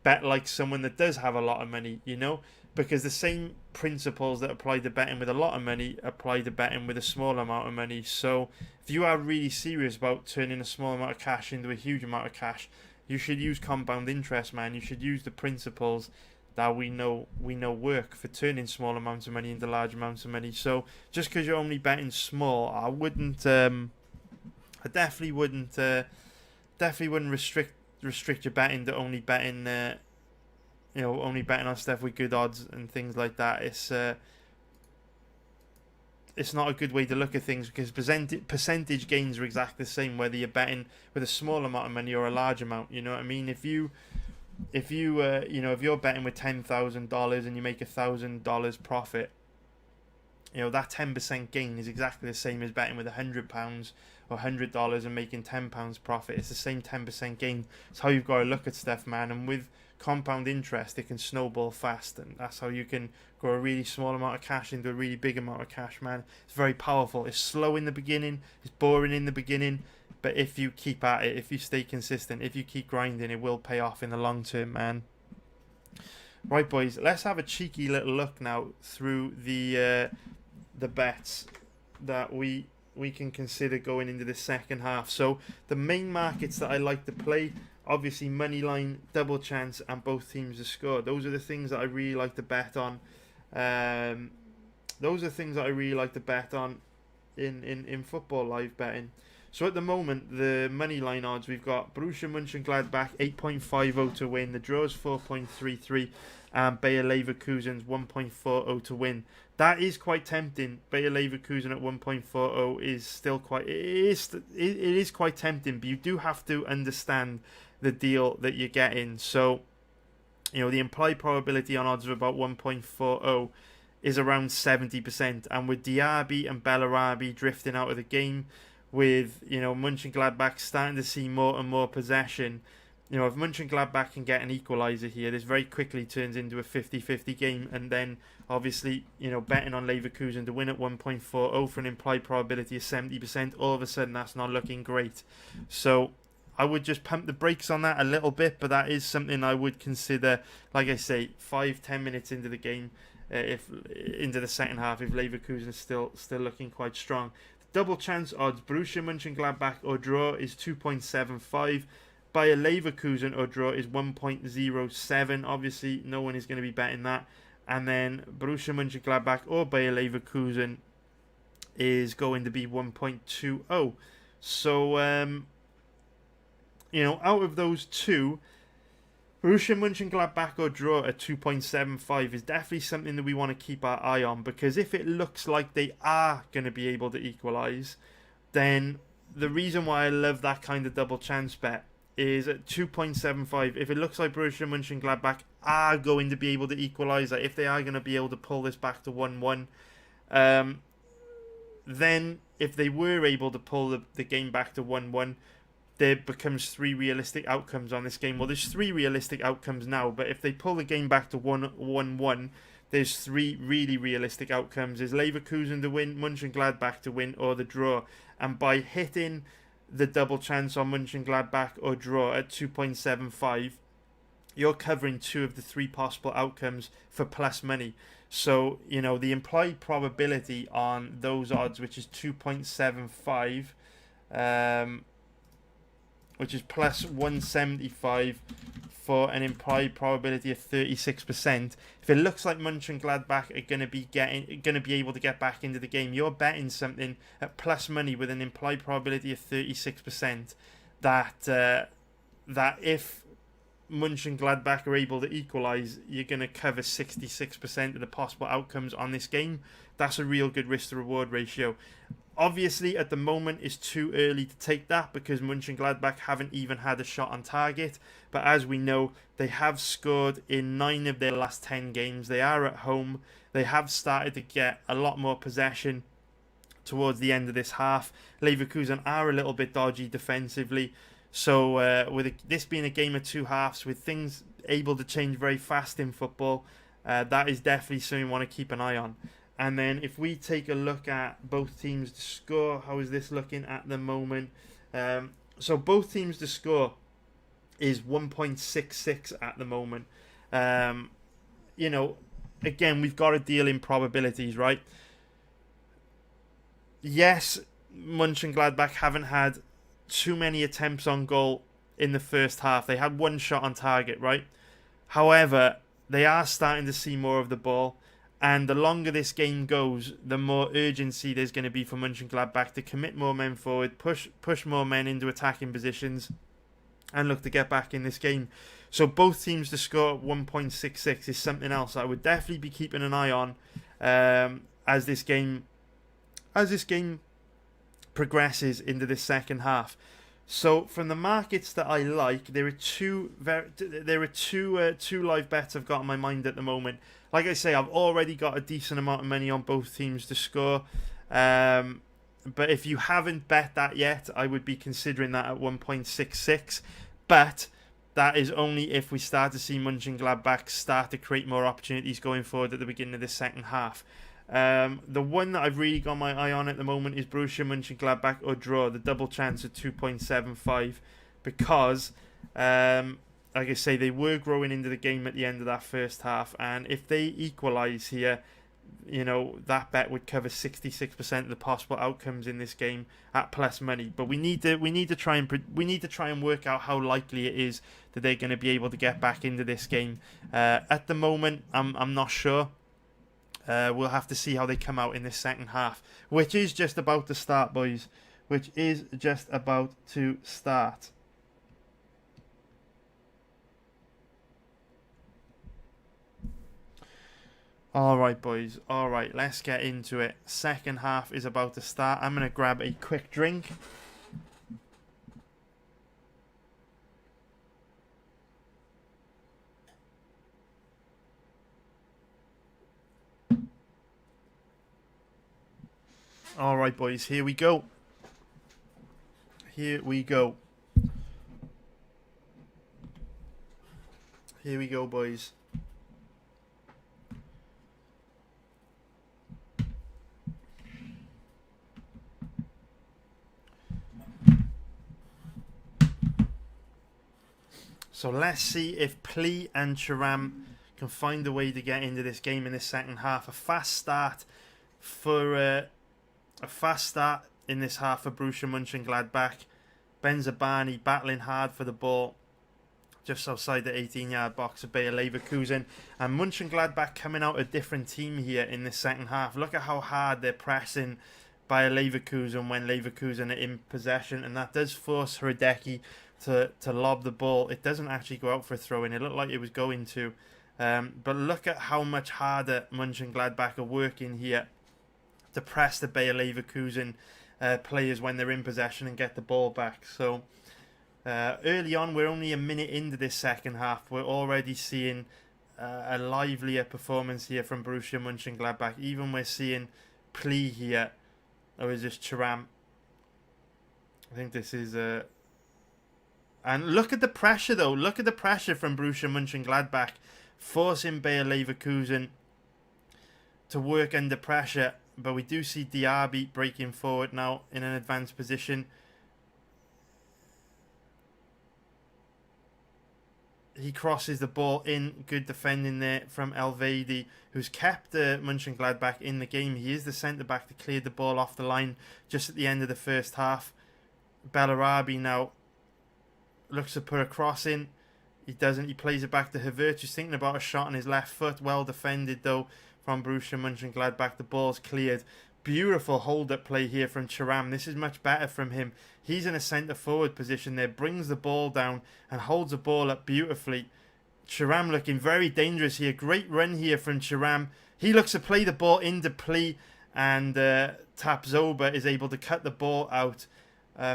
bet like someone that does have a lot of money, you know, because the same principles that apply to betting with a lot of money apply to betting with a small amount of money. So if you are really serious about turning a small amount of cash into a huge amount of cash, you should use compound interest, man. You should use the principles that we know work for turning small amounts of money into large amounts of money. So just because you're only betting small, I definitely wouldn't restrict your betting to only betting only betting on stuff with good odds and things like that. It's not a good way to look at things, because percentage gains are exactly the same whether you're betting with a small amount of money or a large amount. You know what I mean? If you're betting with $10,000 and you make $1,000 profit, you know, that 10% gain is exactly the same as betting with £100 or $100 and making £10 profit. It's the same 10% gain. It's how you've got to look at stuff, man. And with compound interest, it can snowball fast, and that's how you can grow a really small amount of cash into a really big amount of cash, man. It's very powerful. It's slow in the beginning, it's boring in the beginning, but if you keep at it, if you stay consistent, if you keep grinding, it will pay off in the long term, man. Right, boys, let's have a cheeky little look now through the bets that we can consider going into the second half. So the main markets that I like to play, obviously money line, double chance, and both teams to score. Those are the things that I really like to bet on. Those are things that I really like to bet on in football live betting. So at the moment, the money line odds, we've got Borussia Monchengladbach 8.50 to win, the draw is 4.33, and Bayer Leverkusen's 1.40 to win. That is quite tempting. Bayer Leverkusen at 1.40 is still quite, it is quite tempting, but you do have to understand the deal that you're getting. So, you know, the implied probability on odds of about 1.40 is around 70%, and with Diaby and Bellarabi drifting out of the game, with, you know, Monchengladbach starting to see more and more possession, you know, if Monchengladbach can get an equalizer here, this very quickly turns into a 50-50 game, and then obviously, you know, betting on Leverkusen to win at 1.40 for an implied probability of 70%, all of a sudden that's not looking great. So I would just pump the brakes on that a little bit, but that is something I would consider, like I say, 5-10 minutes into the game, if into the second half, if Leverkusen is still looking quite strong. Double chance odds, Borussia Monchengladbach or draw is 2.75. Bayer Leverkusen or draw is 1.07. Obviously, no one is going to be betting that. And then Borussia Monchengladbach or Bayer Leverkusen is going to be 1.20. So, you know, out of those two, Borussia Mönchengladbach or draw at 2.75 is definitely something that we want to keep our eye on, because if it looks like they are going to be able to equalise, then the reason why I love that kind of double chance bet is at 2.75. If it looks like Borussia Mönchengladbach are going to be able to equalise, if they are going to be able to pull this back to 1-1, then if they were able to pull the game back to 1-1, there becomes 3 realistic outcomes on this game. Well, there's 3 realistic outcomes now, but if they pull the game back to 1-1, there's 3 really realistic outcomes. There's Leverkusen to win, Mönchengladbach to win, or the draw. And by hitting the double chance on Mönchengladbach or draw at 2.75, you're covering 2 of the 3 possible outcomes for plus money. So, you know, the implied probability on those odds, which is 2.75, which is plus 175 for an implied probability of 36%. If it looks like Monchengladbach are going to be able to get back into the game, you're betting something at plus money with an implied probability of 36% that if Monchengladbach are able to equalise, you're going to cover 66% of the possible outcomes on this game. That's a real good risk to reward ratio. Obviously, at the moment, it's too early to take that because Monchengladbach haven't even had a shot on target. But as we know, they have scored in 9 of their last 10 games. They are at home. They have started to get a lot more possession towards the end of this half. Leverkusen are a little bit dodgy defensively. So with this being a game of two halves, with things able to change very fast in football, that is definitely something we want to keep an eye on. And then if we take a look at both teams to score, how is this looking at the moment? So both teams to score is 1.66 at the moment. You know, again, we've got to deal in probabilities, right? Yes, Monchengladbach haven't had too many attempts on goal in the first half. They had one shot on target, right? However, they are starting to see more of the ball. And the longer this game goes, the more urgency there's going to be for Monchengladbach to commit more men forward, push more men into attacking positions, and look to get back in this game. So both teams to score at 1.66 is something else I would definitely be keeping an eye on as this game progresses into the second half. So from the markets that I like, there are two live bets I've got in my mind at the moment. Like I say, I've already got a decent amount of money on both teams to score. But if you haven't bet that yet, I would be considering that at 1.66. But that is only if we start to see Monchengladbach start to create more opportunities going forward at the beginning of the second half. The one that I've really got my eye on at the moment is Borussia Monchengladbach or draw, the double chance at 2.75, because like I say, they were growing into the game at the end of that first half, and if they equalise here, you know, that bet would cover 66% of the possible outcomes in this game at plus money. But we need to try and work out how likely it is that they're going to be able to get back into this game. At the moment, I'm not sure. We'll have to see how they come out in this second half, which is just about to start, boys. Which is just about to start. Alright, boys. Alright, let's get into it. Second half is about to start. I'm going to grab a quick drink. Alright, boys. Here we go. Here we go. Here we go, boys. So let's see if Pli and Thuram can find a way to get into this game in the second half. A fast start in this half for Borussia Monchengladbach. Benzabani battling hard for the ball just outside the 18-yard box of Bayer Leverkusen. And Monchengladbach coming out a different team here in the second half. Look at how hard they're pressing Bayer Leverkusen when Leverkusen are in possession, and that does force Hradecki to lob the ball. It doesn't actually go out for a throw-in. It looked like it was going to. But look at how much harder Monchengladbach are working here to press the Bayer Leverkusen players when they're in possession and get the ball back. So early on, we're only a minute into this second half. We're already seeing a livelier performance here from Borussia Monchengladbach. Even we're seeing Pli here. Or is this Thuram? I think this is... And look at the pressure, though. Look at the pressure from Borussia Monchengladbach, forcing Bayer Leverkusen to work under pressure. But we do see Diaby breaking forward now in an advanced position. he crosses the ball in. Good defending there from Elvedi, who's kept Monchengladbach in the game. He is the centre-back that cleared the ball off the line just at the end of the first half. Bellarabi now looks to put a cross in. He doesn't. He plays it back to Havertz, who's thinking about a shot on his left foot. Well defended, though, from Borussia Monchengladbach. The ball's cleared. Beautiful hold-up play here from Thuram. This is much better from him. He's in a centre-forward position there, brings the ball down and holds the ball up beautifully. Thuram looking very dangerous here. Great run here from Thuram. He looks to play the ball into play, and Tapsoba is able to cut the ball out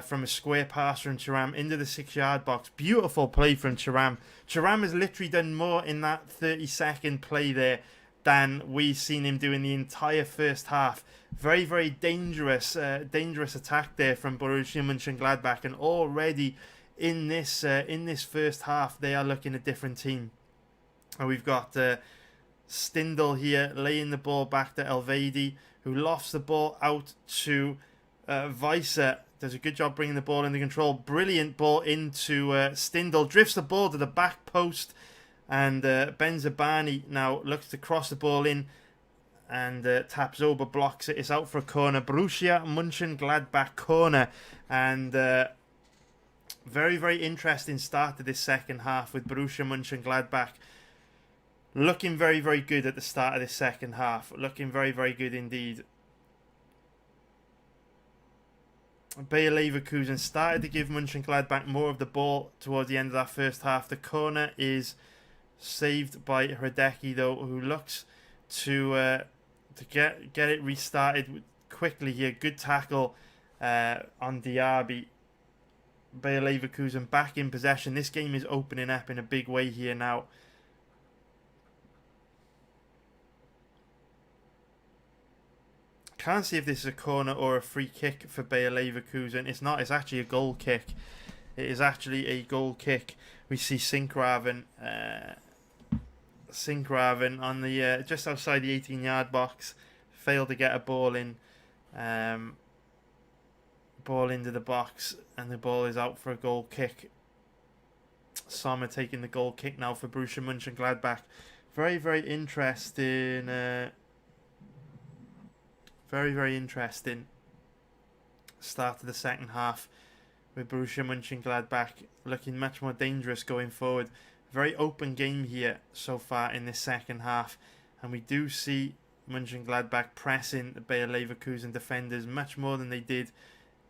from a square pass from Thuram into the 6-yard box. Beautiful play from Thuram. Thuram has literally done more in that 30-second play there than we've seen him do in the entire first half. Very, very dangerous attack there from Borussia Mönchengladbach, and already in this first half they are looking a different team. And we've got Stindl here laying the ball back to Elvedi, who lofts the ball out to Weiser. Does a good job bringing the ball into control. Brilliant ball into Stindl. Drifts the ball to the back post, and Benzabani now looks to cross the ball in, and Tapsoba blocks it. It's out for a corner. Borussia Mönchengladbach corner, and very, very interesting start to this second half with Borussia Mönchengladbach looking very, very good at the start of this second half. Looking very, very good indeed. Bayer Leverkusen started to give Mönchengladbach more of the ball towards the end of that first half. The corner is saved by Hradecki, though, who looks to get it restarted quickly here. Good tackle on Diaby. Bayer Leverkusen back in possession. This game is opening up in a big way here now. Can't see if this is a corner or a free kick for Bayer Leverkusen. It's not. It's actually a goal kick. It is actually a goal kick. We see Sinkraven on the just outside the 18-yard box. Failed to get a ball in. Ball into the box, and the ball is out for a goal kick. Sommer taking the goal kick now for Borussia Mönchengladbach. Very, very interesting. Very, very interesting start to the second half with Borussia Mönchengladbach looking much more dangerous going forward. Very open game here so far in this second half, and we do see Mönchengladbach pressing the Bayer Leverkusen defenders much more than they did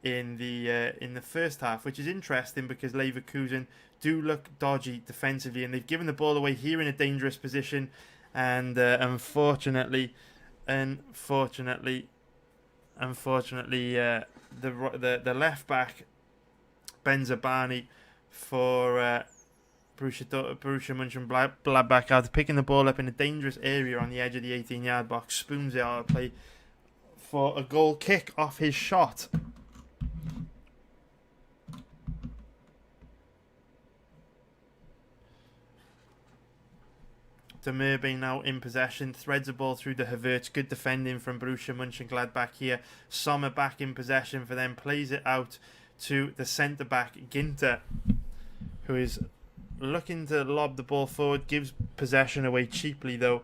in the first half, which is interesting because Leverkusen do look dodgy defensively, and they've given the ball away here in a dangerous position, and unfortunately, the left back Benzabani for Borussia Mönchengladbach after picking the ball up in a dangerous area on the edge of the 18-yard box, spoons it out of play for a goal kick off his shot. Demirbe now in possession, threads the ball through to Havertz. Good defending from Borussia Mönchengladbach here. Sommer back in possession for them, plays it out to the centre-back Ginter, who is looking to lob the ball forward, gives possession away cheaply though,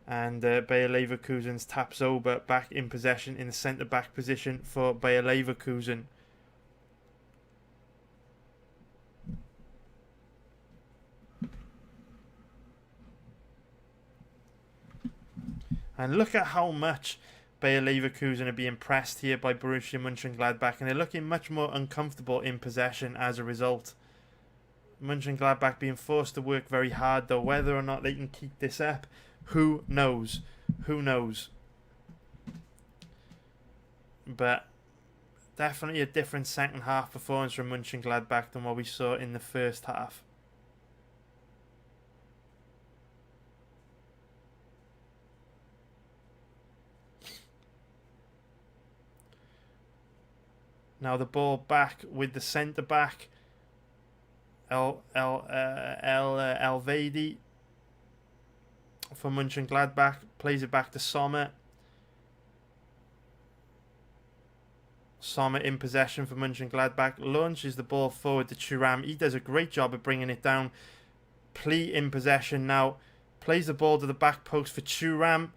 and Bayer Leverkusen's Tapsoba back in possession in the centre-back position for Bayer Leverkusen. And look at how much Bayer Leverkusen are being pressed here by Borussia Mönchengladbach, and they're looking much more uncomfortable in possession as a result. Mönchengladbach being forced to work very hard though. Whether or not they can keep this up, who knows? Who knows? But definitely a different second half performance from Mönchengladbach than what we saw in the first half. Now the ball back with the centre back, Elvedi for Mönchengladbach, plays it back to Sommer. Sommer in possession for Mönchengladbach, launches the ball forward to Thuram. He does a great job of bringing it down. Plea in possession now. Plays the ball to the back post for Thuram.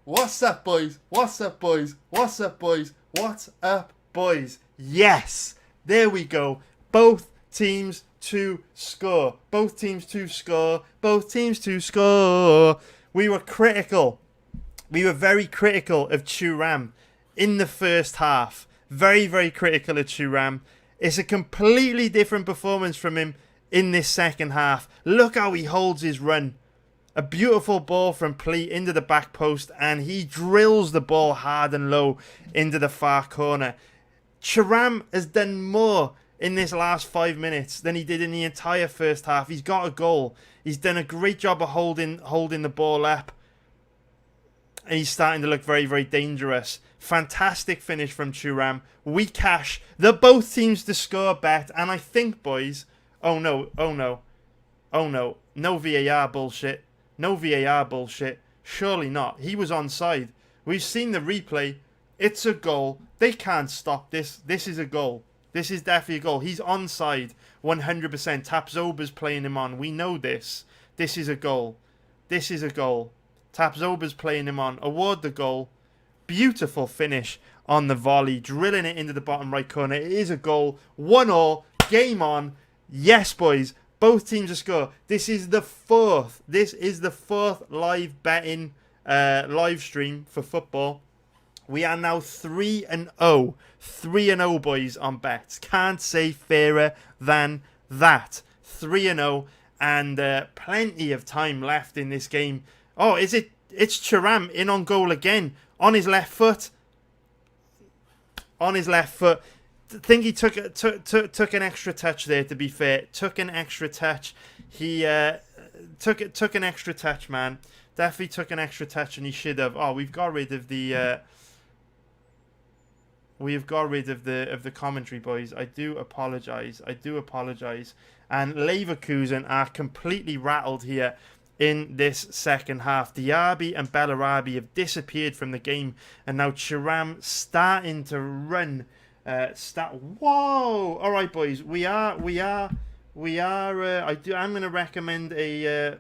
What's up, boys? What's up, boys? What's up, boys? What's up, boys? Yes! There we go. Both teams to score. Both teams to score. Both teams to score. We were critical. We were very critical of Thuram in the first half. Very, very critical of Thuram. It's a completely different performance from him in this second half. Look how he holds his run. A beautiful ball from Plea into the back post, and he drills the ball hard and low into the far corner. Thuram has done more in this last 5 minutes than he did in the entire first half. He's got a goal. He's done a great job of holding the ball up. And he's starting to look very, very dangerous. Fantastic finish from Thuram. We cash the both teams to score bet. And I think, boys... Oh, no. Oh, no. Oh, no. No VAR bullshit. No VAR bullshit. Surely not. He was onside. We've seen the replay. It's a goal. They can't stop this. This is a goal. This is definitely a goal. He's onside 100%. Tapsoba's playing him on. We know this. This is a goal. This is a goal. Tapsoba's playing him on. Award the goal. Beautiful finish on the volley. Drilling it into the bottom right corner. It is a goal. 1-1. Game on. Yes, boys. Both teams to score. This is the fourth. This is the fourth live betting live stream for football. We are now 3-0. 3-0, boys, on bets. Can't say fairer than that. 3-0, and plenty of time left in this game. Oh, is it? It's Thuram in on goal again. On his left foot. On his left foot. I think he took an extra touch there, to be fair. Took an extra touch. He took an extra touch, man. Definitely took an extra touch, and he should have. Oh, we've got rid of the... We've got rid of the commentary, boys. I do apologise. I do apologise. And Leverkusen are completely rattled here in this second half. Diaby and Bellarabi have disappeared from the game, and now Thuram starting to run. Whoa! All right, boys. I'm gonna recommend a.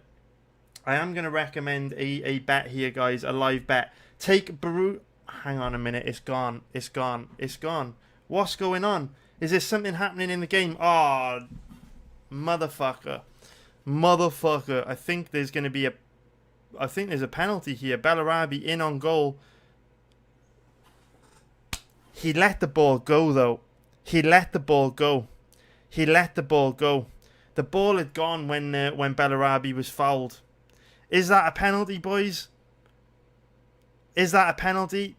I am gonna recommend a bet here, guys. A live bet. Take Baru. Hang on a minute. It's gone. It's gone. It's gone. What's going on? Is there something happening in the game? Oh, motherfucker. Motherfucker. I think there's going to be I think there's a penalty here. Bellarabi in on goal. He let the ball go, though. He let the ball go. He let the ball go. The ball had gone when Bellarabi was fouled. Is that a penalty, boys? Is that a penalty?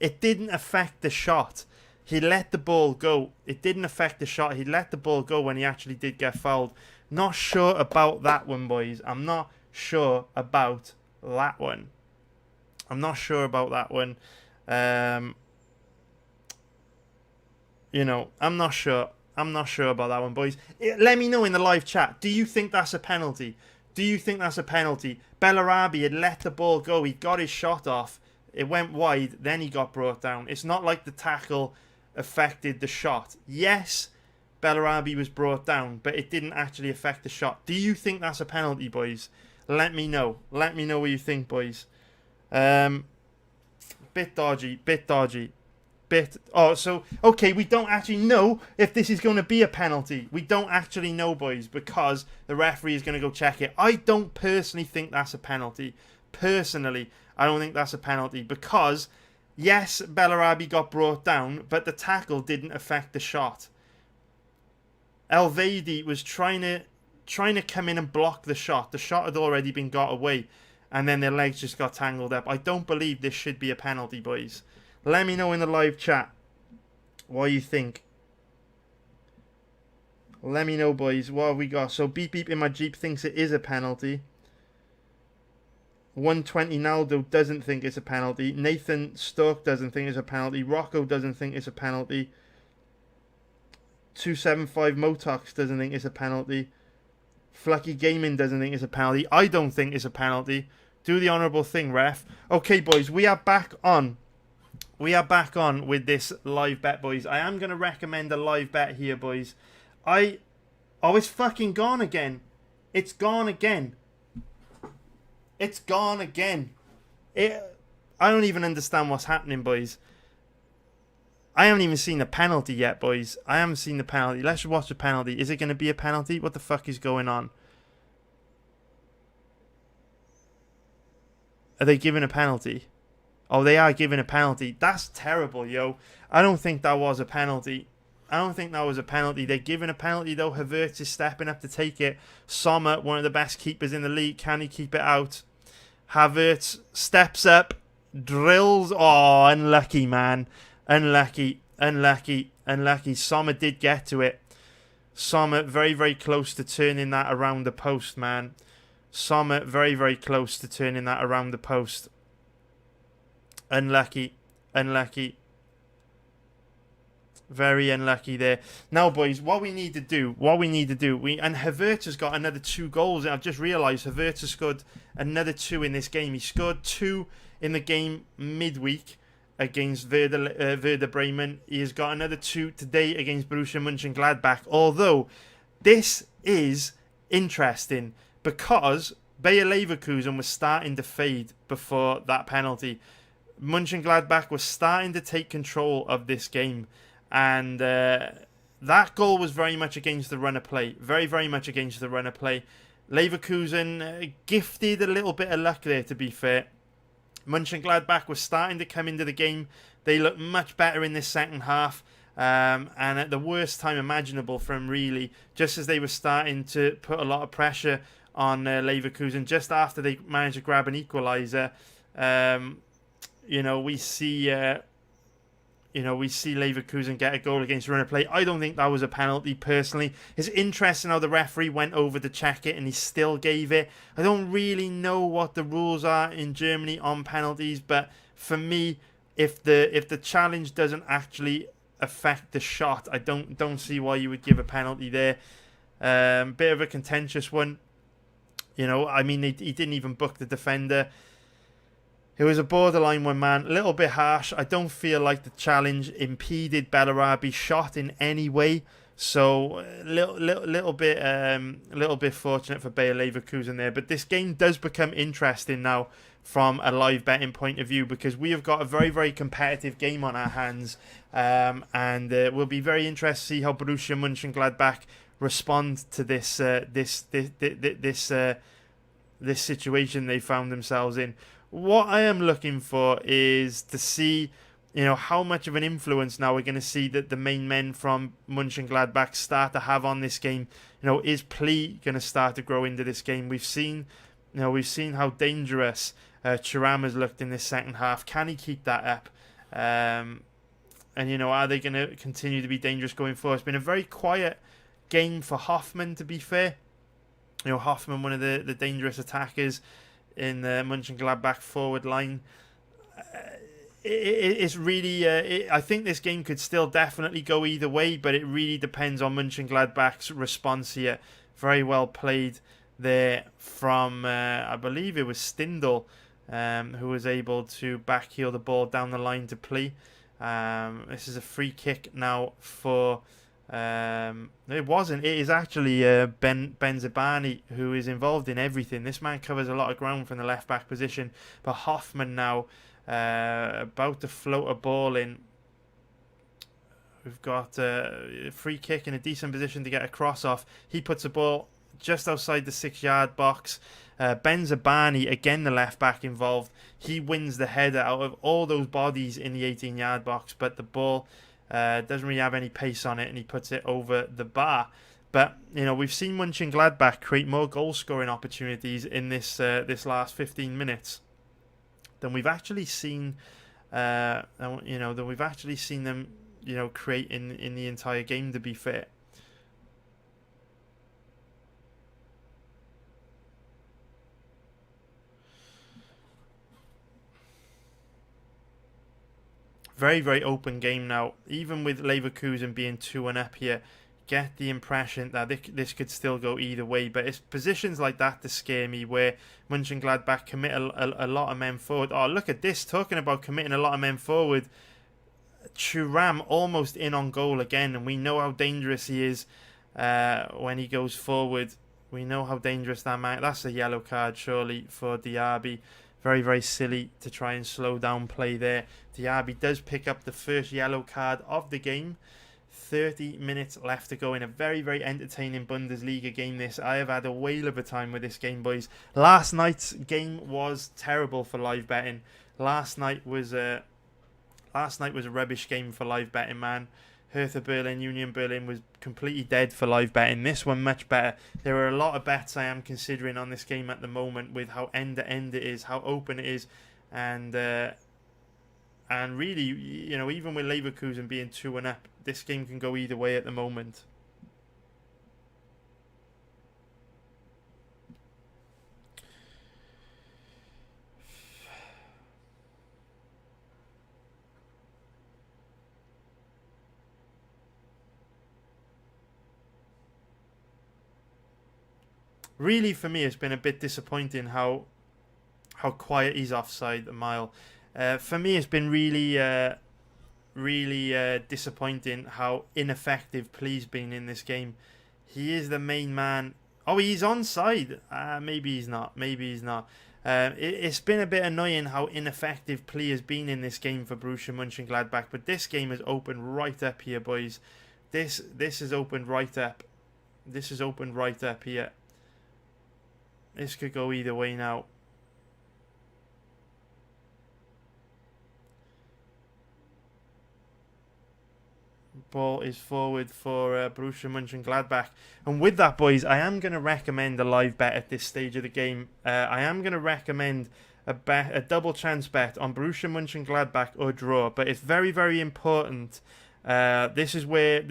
It didn't affect the shot. He let the ball go. It didn't affect the shot. He let the ball go when he actually did get fouled. Not sure about that one, boys. I'm not sure about that one. I'm not sure about that one. You know, I'm not sure. I'm not sure about that one, boys. Let me know in the live chat. Do you think that's a penalty? Do you think that's a penalty? Bellarabi had let the ball go. He got his shot off. It went wide. Then he got brought down. It's not like the tackle affected the shot. Yes, Bellarabi was brought down, but it didn't actually affect the shot. Do you think that's a penalty, boys? Let me know. Let me know what you think, boys. Bit dodgy. Bit dodgy. Oh, so, okay, we don't actually know if this is going to be a penalty. We don't actually know, boys, because the referee is going to go check it. I don't personally think that's a penalty. Personally, I don't think that's a penalty because, yes, Bellarabi got brought down, but the tackle didn't affect the shot. Elvedi was trying to come in and block the shot. The shot had already been got away, and then their legs just got tangled up. I don't believe this should be a penalty, boys. Let me know in the live chat what you think. Let me know, boys. What have we got? So, Beep Beep in my Jeep thinks it is a penalty. 120 Naldo doesn't think it's a penalty. Nathan Stoke doesn't think it's a penalty. Rocco doesn't think it's a penalty. 275 Motox doesn't think it's a penalty. Flucky Gaming doesn't think it's a penalty. I don't think it's a penalty. Do the honourable thing, ref. Okay, boys, we are back on. we are back on with this live bet, boys. I am going to recommend a live bet here, boys. Oh, it's fucking gone again. It's gone again. It's gone again. I don't even understand what's happening, boys. I haven't even seen the penalty yet, boys. I haven't seen the penalty. Let's watch the penalty. Is it going to be a penalty? What the fuck is going on? Are they giving a penalty? Oh, they are giving a penalty. That's terrible, yo. I don't think that was a penalty. They're giving a penalty, though. Havertz is stepping up to take it. Sommer, one of the best keepers in the league. Can he keep it out? Havertz steps up. Drills. Oh, unlucky, man. Unlucky. Sommer did get to it. Sommer very, very close to turning that around the post, man. Sommer very, very close to turning that around the post. Unlucky. Very unlucky there. Now, boys, what we need to do, and Havertz has got another 2 goals. I've just realised Havertz has scored another 2 in this game. He scored 2 in the game midweek against Werder Bremen. He has got another 2 today against Borussia Monchengladbach. Although, this is interesting because Bayer Leverkusen was starting to fade before that penalty. Monchengladbach was starting to take control of this game. And that goal was very much against the run of play. Very, very much against the run of play. Leverkusen gifted a little bit of luck there, to be fair. Monchengladbach was starting to come into the game. They looked much better in this second half. And at the worst time imaginable for them, really. Just as they were starting to put a lot of pressure on Leverkusen. Just after they managed to grab an equalizer. We see Leverkusen get a goal against run of play. I don't think that was a penalty, personally. It's interesting how the referee went over to check it and he still gave it. I don't really know what the rules are in Germany on penalties, but for me, if the challenge doesn't actually affect the shot, I don't see why you would give a penalty there. Bit of a contentious one. He didn't even book the defender. It was a borderline one, man. A little bit harsh. I don't feel like the challenge impeded Bellarabi's shot in any way. So little bit fortunate for Bayer Leverkusen there. But this game does become interesting now from a live betting point of view because we have got a very, very competitive game on our hands, and we'll be very interested to see how Borussia Monchengladbach respond to this situation they found themselves in. What I am looking for is to see, how much of an influence now we're going to see that the main men from Mönchengladbach start to have on this game. Is Pli going to start to grow into this game? We've seen how dangerous Thuram has looked in this second half. Can he keep that up? Are they going to continue to be dangerous going forward? It's been a very quiet game for Hoffmann, to be fair. Hoffmann, one of the dangerous attackers in the Mönchengladbach forward line. It's really... I think this game could still definitely go either way, but it really depends on Mönchengladbach's response here. Very well played there from, I believe it was Stindl, who was able to backheel the ball down the line to Pli. This is a free kick now for... it wasn't. It is actually Ben Zabani who is involved in everything. This man covers a lot of ground from the left back position. But Hoffmann now about to float a ball in. We've got a free kick in a decent position to get a cross off. He puts the ball just outside the 6-yard box. Ben Zabani, again the left back involved. He wins the header out of all those bodies in the 18-yard box. But the ball... doesn't really have any pace on it, and he puts it over the bar. But we've seen Mönchengladbach create more goal-scoring opportunities in this last 15 minutes than we've actually seen. Than we've actually seen them, create in the entire game. To be fair. Very, very open game now. Even with Leverkusen being 2-1 up here, get the impression that this could still go either way. But it's positions like that that scare me, where Monchengladbach commit a lot of men forward. Oh, look at this. Talking about committing a lot of men forward. Thuram almost in on goal again, and we know how dangerous he is when he goes forward. We know how dangerous that man. That's a yellow card, surely, for Diaby. Very, very silly to try and slow down play there. Diaby does pick up the first yellow card of the game. 30 minutes left to go in a very, very entertaining Bundesliga game. This, I have had a whale of a time with this game, boys. Last night's game was terrible for live betting. Last night was a rubbish game for live betting, man. Hertha Berlin, Union Berlin was completely dead for live betting. This one much better. There are a lot of bets I am considering on this game at the moment, with how end-to-end it is, how open it is, and really, you know, even with Leverkusen being 2-1 up, this game can go either way at the moment. Really, for me, it's been a bit disappointing how quiet he's offside the mile. For me, it's been really disappointing how ineffective Ple's been in this game. He is the main man. Oh, he's onside. Maybe he's not. Maybe he's not. It's been a bit annoying how ineffective Ple has been in this game for Borussia Monchengladbach. But this game has opened right up here, boys. This has opened right up. This has opened right up here. This could go either way now. Ball is forward for Borussia Monchengladbach. And with that, boys, I am going to recommend a live bet at this stage of the game. I am going to recommend a double chance bet on Borussia Monchengladbach or draw. But it's very, very important. This is where.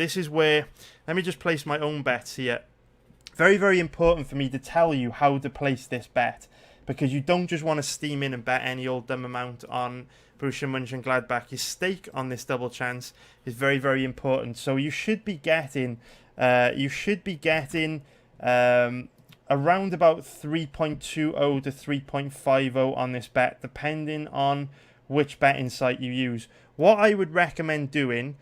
Let me just place my own bets here. Very, very important for me to tell you how to place this bet, because you don't just want to steam in and bet any old dumb amount on Borussia Monchengladbach. Your stake on this double chance is very, very important. So you should be getting around about 3.20 to 3.50 on this bet, depending on which betting site you use. What I would recommend doing,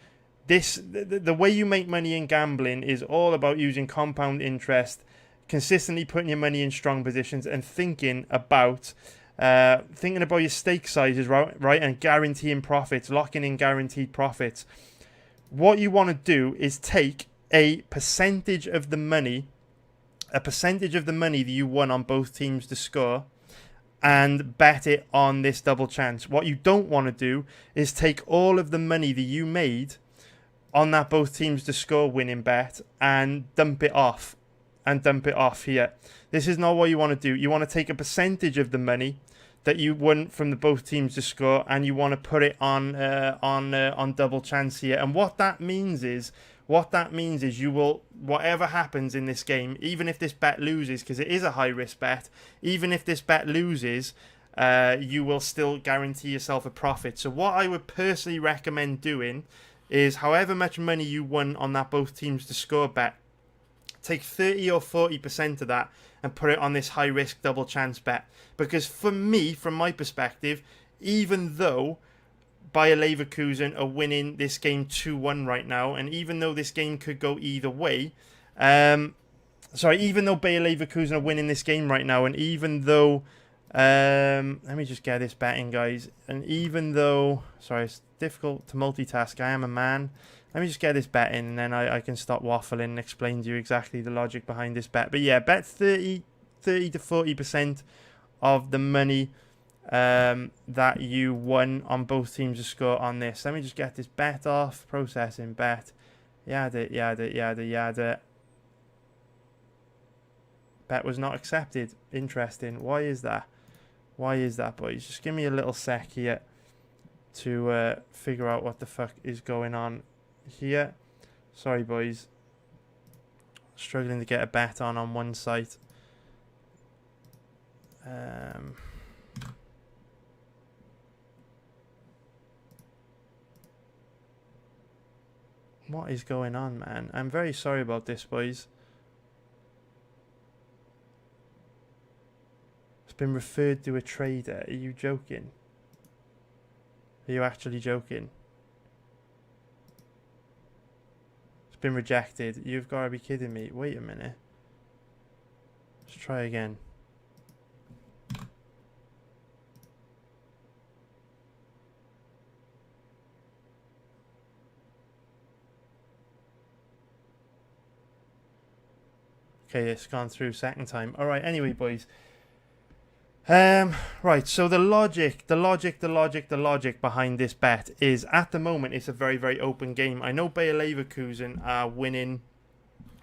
the way you make money in gambling is all about using compound interest, consistently putting your money in strong positions, and thinking about your stake sizes, right, and guaranteeing profits, locking in guaranteed profits. What you want to do is take a percentage of the money that you won on both teams to score, and bet it on this double chance. What you don't want to do is take all of the money that you made on that both teams to score winning bet and dump it off here. This is not what you want to do. You want to take a percentage of the money that you won from the both teams to score, and you want to put it on double chance here. And what that means is you will, whatever happens in this game, even if this bet loses, because it is a high risk bet, even if this bet loses, you will still guarantee yourself a profit. So what I would personally recommend doing is, however much money you won on that both teams to score bet, take 30 or 40% of that and put it on this high risk double chance bet. Because for me, from my perspective, even though Bayer Leverkusen are winning this game 2-1 right now, and even though this game could go either way, even though Bayer Leverkusen are winning this game right now, and even though let me just get this betting, guys, and even though, sorry, it's difficult to multitask, I am a man. Let me just get this bet in, and then I can stop waffling and explain to you exactly the logic behind this bet. But yeah, bet 30 to 40% of the money that you won on both teams to score on this. Let me just get this bet off. Processing bet. Yada. Bet was not accepted. Interesting. Why is that? Why is that, boys? Just give me a little sec here to figure out what the fuck is going on here. Sorry, boys. Struggling to get a bet on one site. What is going on, man? I'm very sorry about this, boys. It's been referred to a trader. Are you joking? Are you actually joking? It's been rejected. You've got to be kidding me. Wait a minute. Let's try again. Okay, it's gone through second time. All right, anyway, boys. Right, so the logic behind this bet is, at the moment, it's a very, very open game. I know Bayer Leverkusen are winning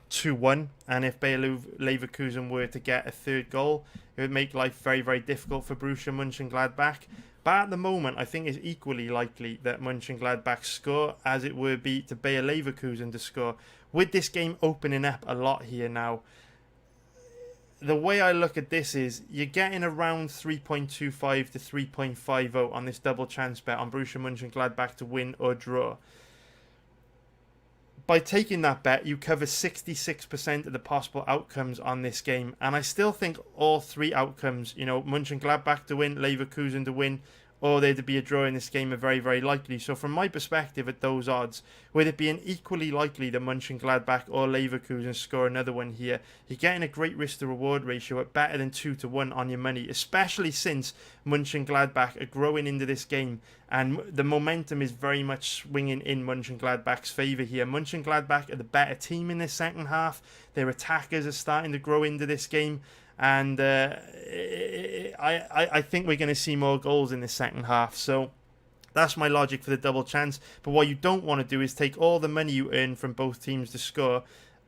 2-1, and if Bayer Leverkusen were to get a third goal, it would make life very, very difficult for Borussia Monchengladbach. But at the moment, I think it's equally likely that Monchengladbach score as it would be to Bayer Leverkusen to score. With this game opening up a lot here now, the way I look at this is you're getting around 3.25 to 3.50 on this double chance bet on Borussia Monchengladbach to win or draw. By taking that bet, you cover 66% of the possible outcomes on this game. And I still think all three outcomes, Monchengladbach to win, Leverkusen to win, or there to be a draw in this game are very, very likely. So from my perspective at those odds, with it being equally likely that Monchengladbach or Leverkusen score another one here, you're getting a great risk to reward ratio at better than 2-1 on your money, especially since Monchengladbach are growing into this game and the momentum is very much swinging in Monchengladbach's favour here. Monchengladbach are the better team in this second half. Their attackers are starting to grow into this game. And I think we're going to see more goals in the second half. So that's my logic for the double chance. But what you don't want to do is take all the money you earn from both teams to score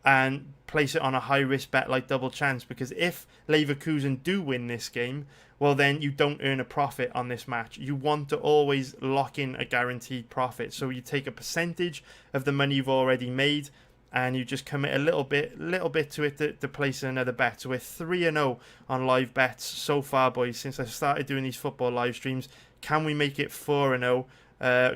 and place it on a high-risk bet like double chance. Because if Leverkusen do win this game, well, then you don't earn a profit on this match. You want to always lock in a guaranteed profit. So you take a percentage of the money you've already made, and you just commit a little bit to it to place another bet. So we're 3-0 on live bets so far, boys, since I started doing these football live streams. Can we make it 4-0?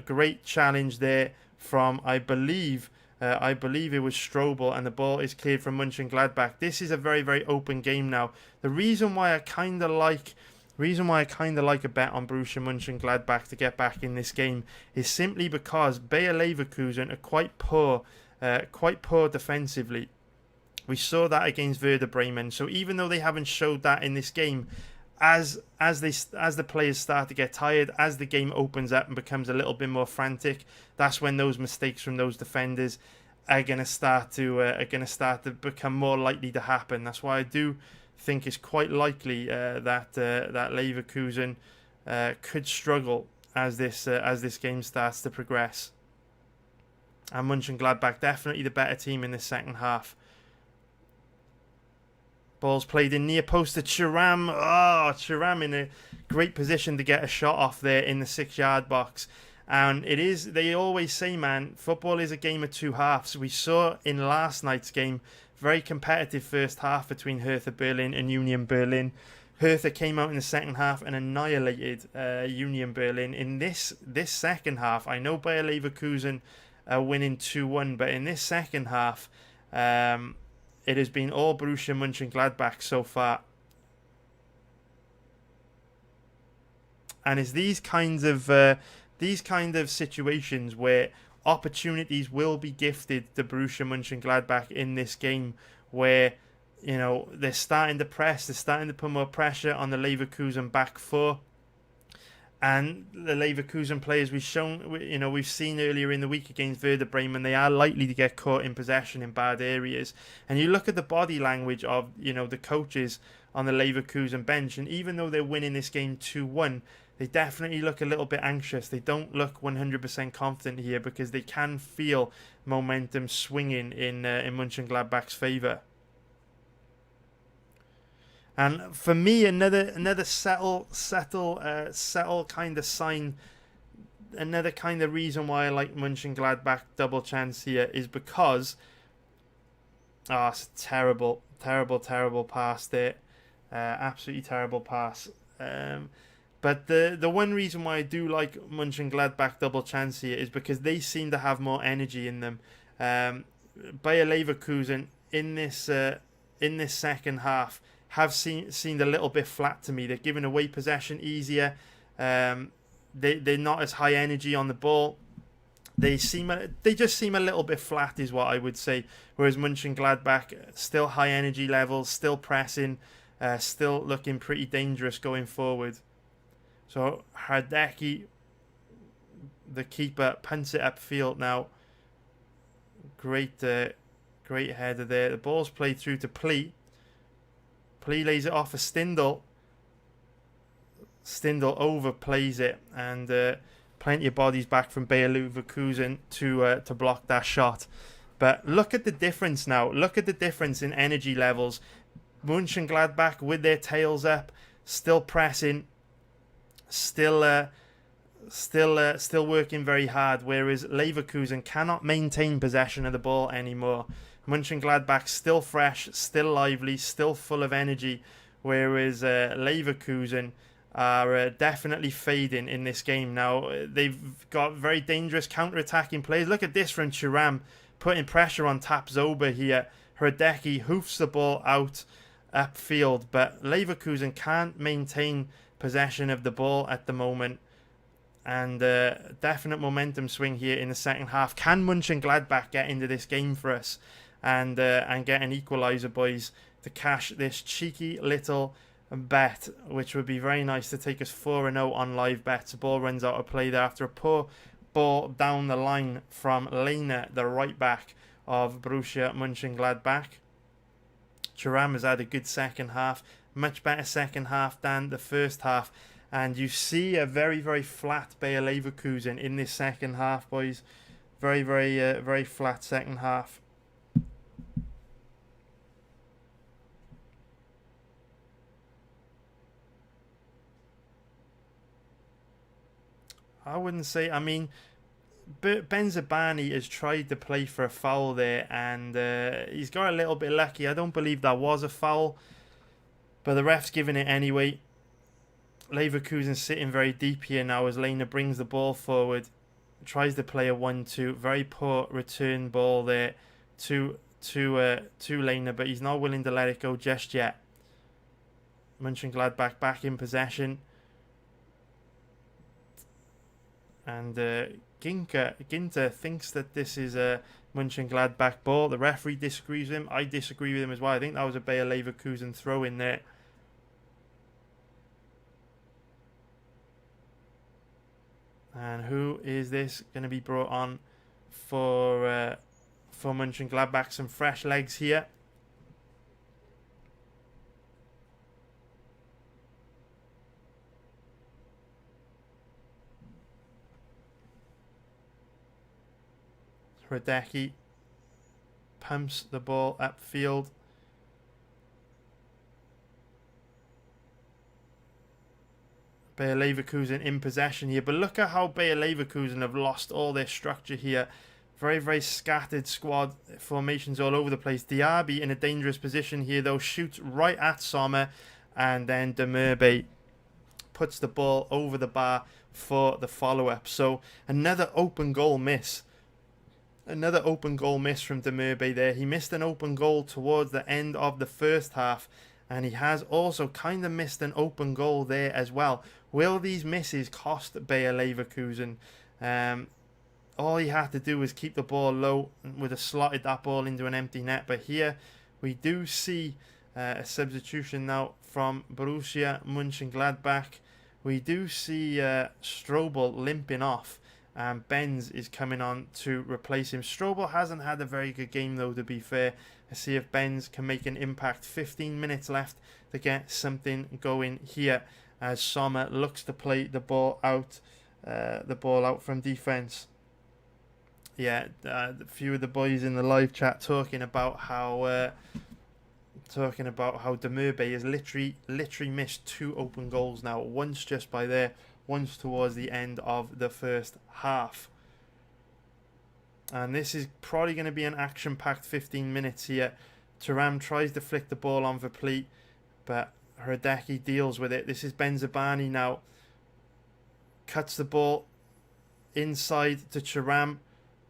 Great challenge there from, I believe it was Strobel, and the ball is cleared from Monchengladbach. This is a very, very open game now. The reason why I kind of like a bet on Borussia Monchengladbach to get back in this game is simply because Bayer Leverkusen are quite poor defensively. We saw that against Werder Bremen. So even though they haven't showed that in this game, as the players start to get tired, as the game opens up and becomes a little bit more frantic, that's when those mistakes from those defenders are going to start to become more likely to happen. That's why I do think it's quite likely that Leverkusen could struggle as this game starts to progress. And Monchengladbach definitely the better team in the second half. Ball's played in near post to Thuram. Oh, Thuram in a great position to get a shot off there in the 6-yard box. And it is, they always say, man, football is a game of two halves. We saw in last night's game, very competitive first half between Hertha Berlin and Union Berlin. Hertha came out in the second half and annihilated Union Berlin. In this second half, I know Bayer Leverkusen winning 2-1, but in this second half, it has been all Borussia Monchengladbach so far. And it's these kinds of situations where opportunities will be gifted to Borussia Monchengladbach in this game, where they're starting to press, they're starting to put more pressure on the Leverkusen back four. And the Leverkusen players we've seen earlier in the week against Werder Bremen, they are likely to get caught in possession in bad areas. And you look at the body language of the coaches on the Leverkusen bench, and even though they're winning this game 2-1, they definitely look a little bit anxious. They don't look 100% confident here because they can feel momentum swinging in Mönchengladbach's favour. And for me, another settle kind of sign, another kind of reason why I like Mönchengladbach double chance here is because it's a terrible pass there, absolutely terrible pass. But the one reason why I do like Mönchengladbach double chance here is because they seem to have more energy in them. Bayer Leverkusen in this second half have seemed a little bit flat to me. They're giving away possession easier. They're not as high energy on the ball. They just seem a little bit flat, is what I would say. Whereas Monchengladbach, still high energy levels, still pressing, still looking pretty dangerous going forward. So Hradecki, the keeper, punts it upfield now. Great header there. The ball's played through to Plee. Plee lays it off for Stindl. Stindl overplays it, and plenty of bodies back from Bayer Leverkusen to block that shot. But look at the difference now. Look at the difference in energy levels. Mönchengladbach with their tails up, still pressing, still working very hard. Whereas Leverkusen cannot maintain possession of the ball anymore. Mönchengladbach still fresh, still lively, still full of energy. Whereas Leverkusen are definitely fading in this game now. They've got very dangerous counter-attacking plays. Look at this from Thuram, putting pressure on Tapsoba here. Hradecki hoofs the ball out upfield, but Leverkusen can't maintain possession of the ball at the moment. And definite momentum swing here in the second half. Can Mönchengladbach get into this game for us and get an equalizer, boys, to cash this cheeky little bet, which would be very nice to take us 4-0 on live bets. The ball runs out of play there after a poor ball down the line from Lehner, the right back of Borussia Monchengladbach. Thuram has had a good second half, much better second half than the first half, and you see a very, very flat Bayer Leverkusen in this second half, boys. Very, very flat second half. I wouldn't say. I mean, Benzabani has tried to play for a foul there, and he's got a little bit lucky. I don't believe that was a foul, but the ref's giving it anyway. Leverkusen sitting very deep here now as Lehner brings the ball forward, tries to play a 1-2. Very poor return ball there to Lehner, but he's not willing to let it go just yet. Mönchengladbach back in possession. And Ginter thinks that this is a Mönchengladbach ball. The referee disagrees with him. I disagree with him as well. I think that was a Bayer Leverkusen throw in there. And who is this going to be brought on for Mönchengladbach? Some fresh legs here. Hradecki pumps the ball upfield. Bayer Leverkusen in possession here, but look at how Bayer Leverkusen have lost all their structure here. Very, very scattered squad formations all over the place. Diaby in a dangerous position here though, shoots right at Sommer, and then Demurbe puts the ball over the bar for the follow-up. So another open goal miss. Another open goal miss from Demurbe there. He missed an open goal towards the end of the first half, and he has also kind of missed an open goal there as well. Will these misses cost Bayer Leverkusen? All he had to do was keep the ball low, would have slotted that ball into an empty net. But here we do see a substitution now from Borussia Monchengladbach. We do see Strobel limping off, and Benz is coming on to replace him. Strobel hasn't had a very good game though, to be fair. Let's see if Benz can make an impact. 15 minutes left to get something going here as Sommer looks to play the ball out from defense. Yeah, a few of the boys in the live chat talking about how Demurbe has literally missed 2 open goals now. Once just by there, once towards the end of the first half. And this is probably going to be an action-packed 15 minutes here. Thuram tries to flick the ball on for Plee, but Hradecki deals with it. This is Benzabani now. Cuts the ball inside to Thuram.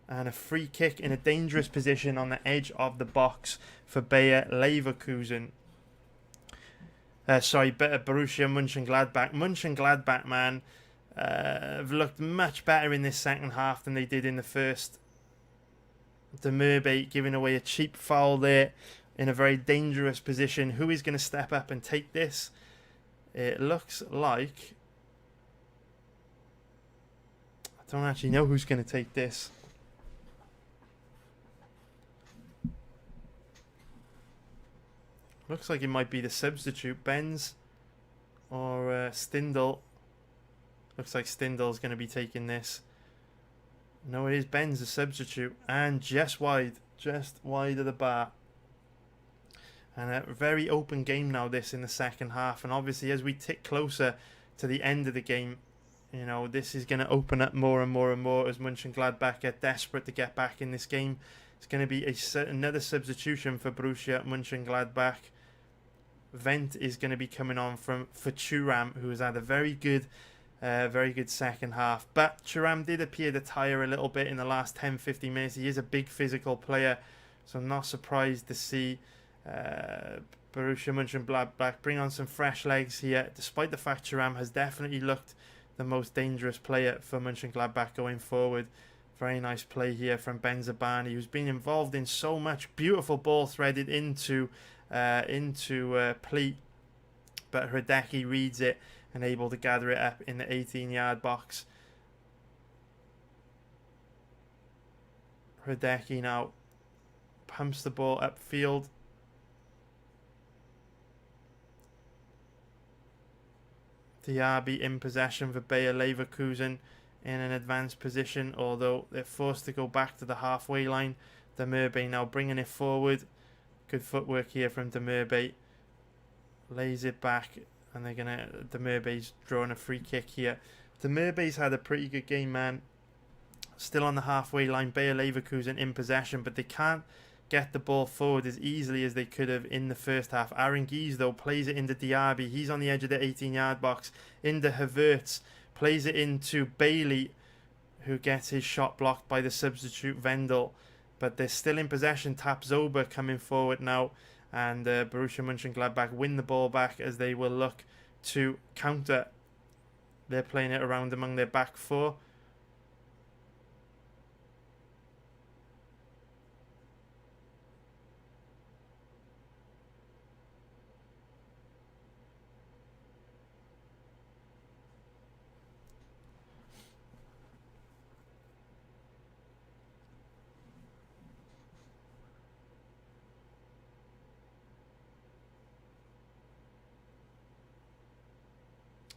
And a free kick in a dangerous position on the edge of the box for Bayer Leverkusen. Borussia Monchengladbach. Monchengladbach, man, have looked much better in this second half than they did in the first. De Merbate giving away a cheap foul there in a very dangerous position. Who is going to step up and take this? It looks like... I don't actually know who's going to take this. Looks like it might be the substitute, Benz or Stindl. Looks like Stindl's going to be taking this. No, it is Benz, the substitute, and just wide of the bar. And a very open game now, this in the second half. And obviously, as we tick closer to the end of the game, you know, this is going to open up more and more and more as Mönchengladbach get desperate to get back in this game. It's going to be another substitution for Borussia Monchengladbach. Vent is going to be coming on for Thuram, who has had a very good second half. But Thuram did appear to tire a little bit in the last 10-15 minutes. He is a big physical player, so I'm not surprised to see Borussia Monchengladbach bring on some fresh legs here, despite the fact Thuram has definitely looked the most dangerous player for Mönchengladbach going forward. Very nice play here from Benzabani, who's been involved in so much. Beautiful ball threaded into Pleat, but Hradecki reads it and able to gather it up in the 18-yard box. Hradecki now pumps the ball upfield. Diaby in possession for Bayer Leverkusen in an advanced position, although they're forced to go back to the halfway line. De Merbate now bringing it forward. Good footwork here from De Merbate. Lays it back, and they're gonna. De Merbate's drawing a free kick here. De Merbate's had a pretty good game, man. Still on the halfway line. Bayer Leverkusen in possession, but they can't get the ball forward as easily as they could have in the first half. Aranguiz, though, plays it into Diaby. He's on the edge of the 18-yard box. Into Havertz. Plays it into Bailey, who gets his shot blocked by the substitute Vendel. But they're still in possession. Tapzoba coming forward now. And Borussia Mönchengladbach win the ball back as they will look to counter. They're playing it around among their back four.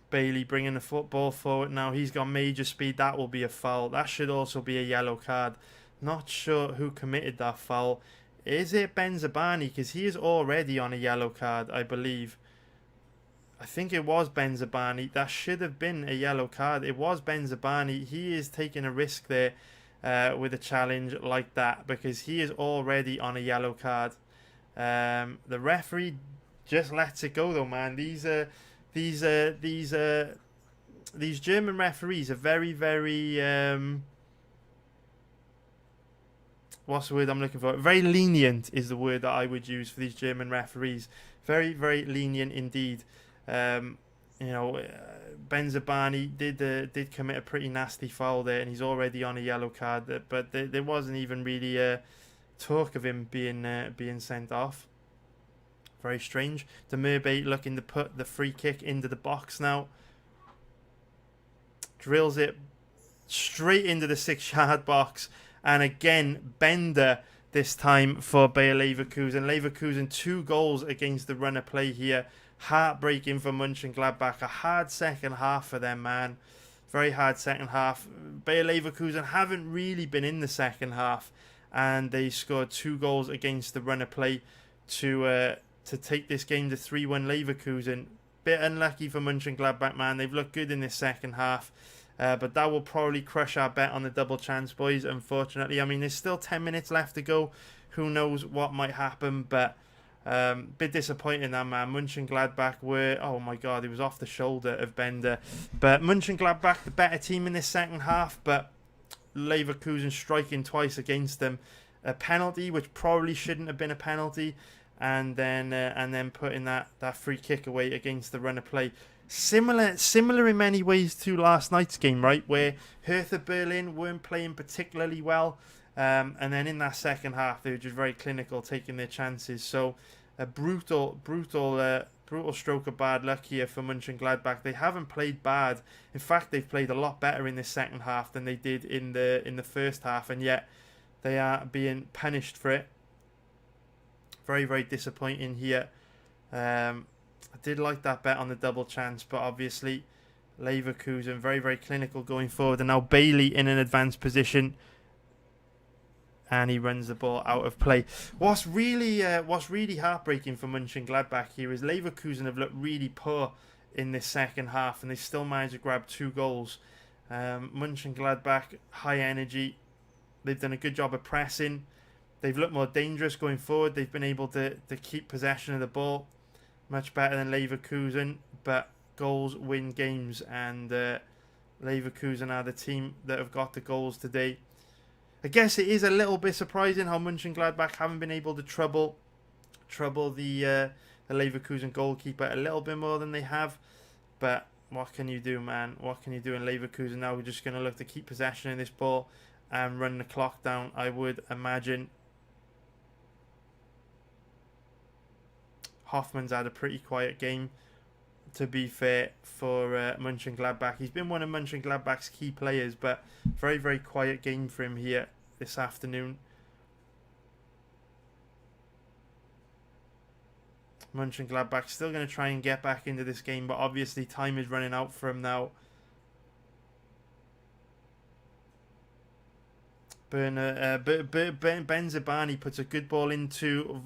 Bailey bringing the football forward now. He's got major speed. That will be a foul. That should also be a yellow card. Not sure who committed that foul. Is it Benzabani? Because he is already on a yellow card, I believe. I think it was Benzabani. That should have been a yellow card. It was Benzabani. He is taking a risk there with a challenge like that, because he is already on a yellow card. The referee just lets it go, though, man. These German referees are very, very what's the word I'm looking for? Very lenient is the word that I would use for these German referees. Very, very lenient indeed. Benzabani did commit a pretty nasty foul there, and he's already on a yellow card. But there wasn't even really talk of him being sent off. Very strange. De Merbate looking to put the free kick into the box now. Drills it straight into the 6-yard box. And again, Bender this time for Bayer Leverkusen. Leverkusen 2 goals against the runner play here. Heartbreaking for Mönchengladbach. A hard second half for them, man. Very hard second half. Bayer Leverkusen haven't really been in the second half. And they scored 2 goals against the runner play to take this game to 3-1 Leverkusen. Bit unlucky for Mönchengladbach, man. They've looked good in this second half. But that will probably crush our bet on the double chance, boys, unfortunately. I mean, there's still 10 minutes left to go. Who knows what might happen, but bit disappointing that, man. Mönchengladbach were, oh my God, he was off the shoulder of Bender. But Mönchengladbach, the better team in this second half, but Leverkusen striking twice against them. A penalty, which probably shouldn't have been a penalty, and then putting that free kick away against the run of play. Similar in many ways to last night's game, right, where Hertha Berlin weren't playing particularly well, and then in that second half they were just very clinical, taking their chances. So a brutal stroke of bad luck here for Monchengladbach. They haven't played bad. In fact, they've played a lot better in this second half than they did in the first half, and yet they are being punished for it. Very, very disappointing here. I did like that bet on the double chance, but obviously Leverkusen very, very clinical going forward, and now Bailey in an advanced position, and he runs the ball out of play. What's really heartbreaking for Monchengladbach here is Leverkusen have looked really poor in this second half, and they still managed to grab 2 goals. Monchengladbach, high energy. They've done a good job of pressing. They've looked more dangerous going forward. They've been able to keep possession of the ball much better than Leverkusen, but goals win games, and Leverkusen are the team that have got the goals today. I guess it is a little bit surprising how Monchengladbach haven't been able to trouble the Leverkusen goalkeeper a little bit more than they have, but what can you do, man? What can you do in Leverkusen now? We're just going to look to keep possession of this ball and run the clock down, I would imagine. Hoffman's had a pretty quiet game, to be fair, for Monchengladbach. He's been one of Monchengladbach's key players, but very, very quiet game for him here this afternoon. Monchengladbach still going to try and get back into this game, but obviously time is running out for him now. Benzabani puts a good ball into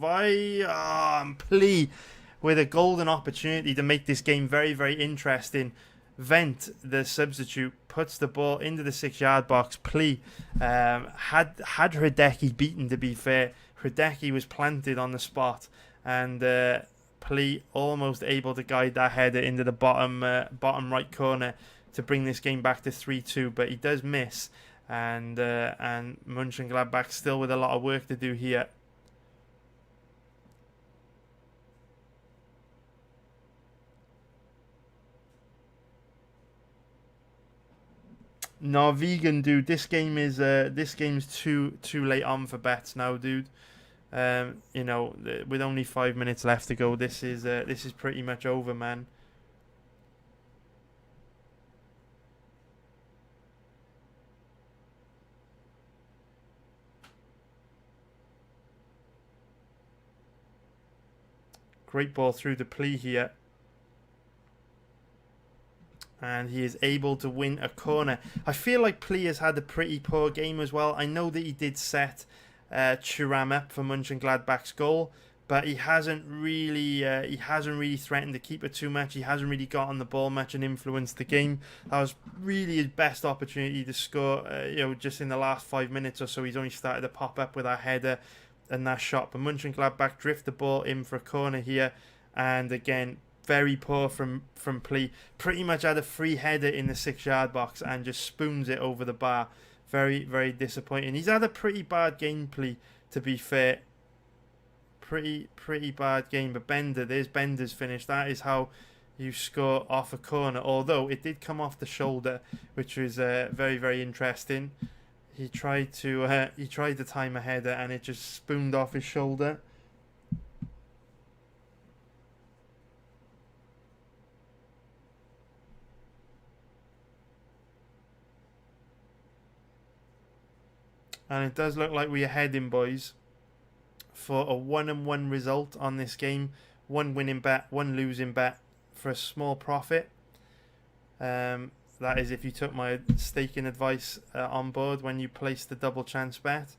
Plea with a golden opportunity to make this game very, very interesting. Vent, the substitute, puts the ball into the 6-yard box. Plea had Hradecki beaten, to be fair. Hradecki was planted on the spot, and Plea almost able to guide that header into the bottom right corner to bring this game back to 3-2, but he does miss. And Monchengladbach still with a lot of work to do here. Norwegian dude, this game's too late on for bets now, dude. You know, with only 5 minutes left to go, this is pretty much over, man. Great ball through the Plea here. And he is able to win a corner. I feel like Plea has had a pretty poor game as well. I know that he did set Thuram up for Monchengladbach's goal, but he hasn't really threatened to keep it too much. He hasn't really got on the ball much and influenced the game. That was really his best opportunity to score. Just in the last 5 minutes or so, he's only started to pop up with that header and that shot. But Monchengladbach drift the ball in for a corner here, and again, very poor from Plea. Pretty much had a free header in the 6-yard box and just spoons it over the bar. Very, very disappointing. He's had a pretty bad game, Plea, to be fair. Pretty bad game. But there's Bender's finish. That is how you score off a corner. Although it did come off the shoulder, which was very, very interesting. He tried to time a header and it just spooned off his shoulder. And it does look like we are heading, boys, for a 1-1 result on this game. 1 winning bet, 1 losing bet for a small profit. That is if you took my staking advice on board when you placed the double chance bet.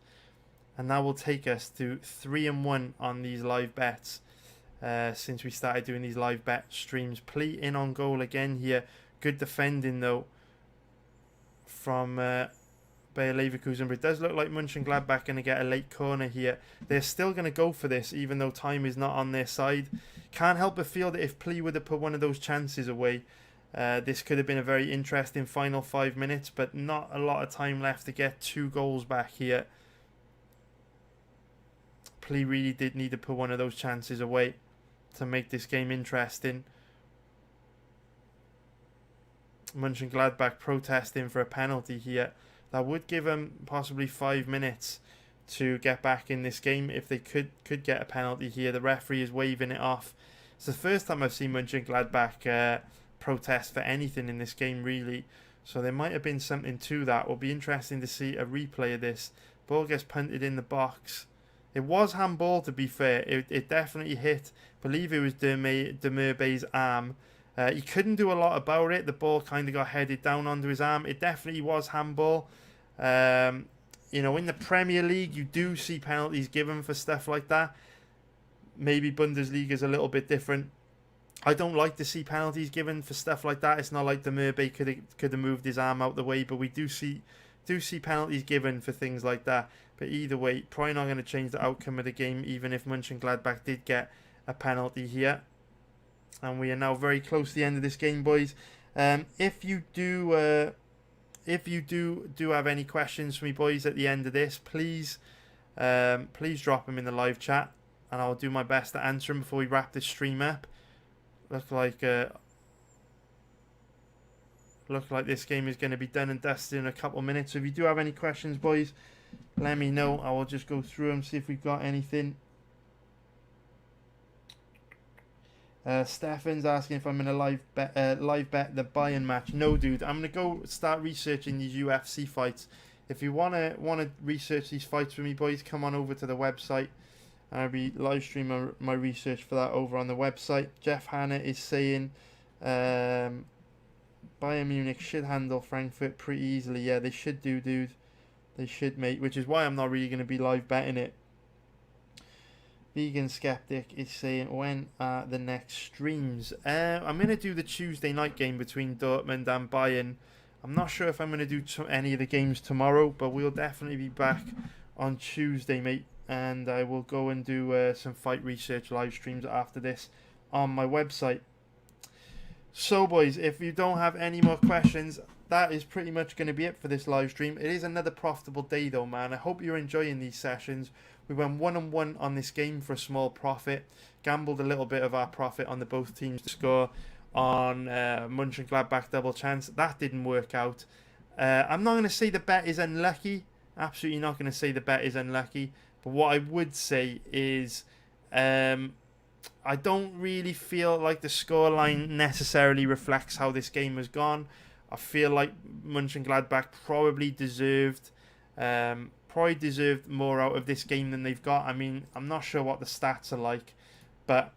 And that will take us to 3-1 on these live bets since we started doing these live bet streams. Plea in on goal again here. Good defending though from Bayer Leverkusen, but it does look like Monchengladbach going to get a late corner here. They're still going to go for this even though time is not on their side. Can't help but feel that if Plea would have put one of those chances away, This could have been a very interesting final 5 minutes, but not a lot of time left to get 2 goals back here. Plea really did need to put one of those chances away to make this game interesting. Monchengladbach protesting for a penalty here. That would give them possibly 5 minutes to get back in this game if they could get a penalty here. The referee is waving it off. It's the first time I've seen Monchengladbach protest for anything in this game, really. So there might have been something to that. It'll be interesting to see a replay of this. Ball gets punted in the box. It was handball, to be fair. It definitely hit. I believe it was Demirbay's arm. He couldn't do a lot about it. The ball kind of got headed down onto his arm. It definitely was handball. You know, in the Premier League, you do see penalties given for stuff like that. Maybe Bundesliga is a little bit different. I don't like to see penalties given for stuff like that. It's not like Demirbay could have moved his arm out the way, but we do see penalties given for things like that. But either way, probably not going to change the outcome of the game, even if Mönchengladbach did get a penalty here. And we are now very close to the end of this game, boys. If you do have any questions for me, boys, at the end of this, please drop them in the live chat, and I'll do my best to answer them before we wrap this stream up. Look like this game is going to be done and dusted in a couple of minutes. So if you do have any questions, boys, let me know. I will just go through them, see if we've got anything. Stefan's asking if I'm in a live bet the Bayern match. No, dude. I'm gonna go start researching these UFC fights. If you wanna research these fights with me, boys, come on over to the website. I'll be live streaming my research for that over on the website. Jeff Hanna is saying Bayern Munich should handle Frankfurt pretty easily. Yeah, they should do, dude. They should, mate. Which is why I'm not really going to be live betting it. Vegan Skeptic is saying, when are the next streams? I'm going to do the Tuesday night game between Dortmund and Bayern. I'm not sure if I'm going to do any of the games tomorrow, but we'll definitely be back on Tuesday, mate. And I will go and do some fight research live streams after this on my website. So, boys, if you don't have any more questions, that is pretty much going to be it for this live stream. It is another profitable day, though, man. I hope you're enjoying these sessions. We went 1-1 on this game for a small profit. Gambled a little bit of our profit on the both teams to score on Mönchengladbach double chance. That didn't work out. I'm not going to say the bet is unlucky. Absolutely not going to say the bet is unlucky. But what I would say is I don't really feel like the scoreline necessarily reflects how this game has gone. I feel like Mönchengladbach probably deserved more out of this game than they've got. I mean, I'm not sure what the stats are like, but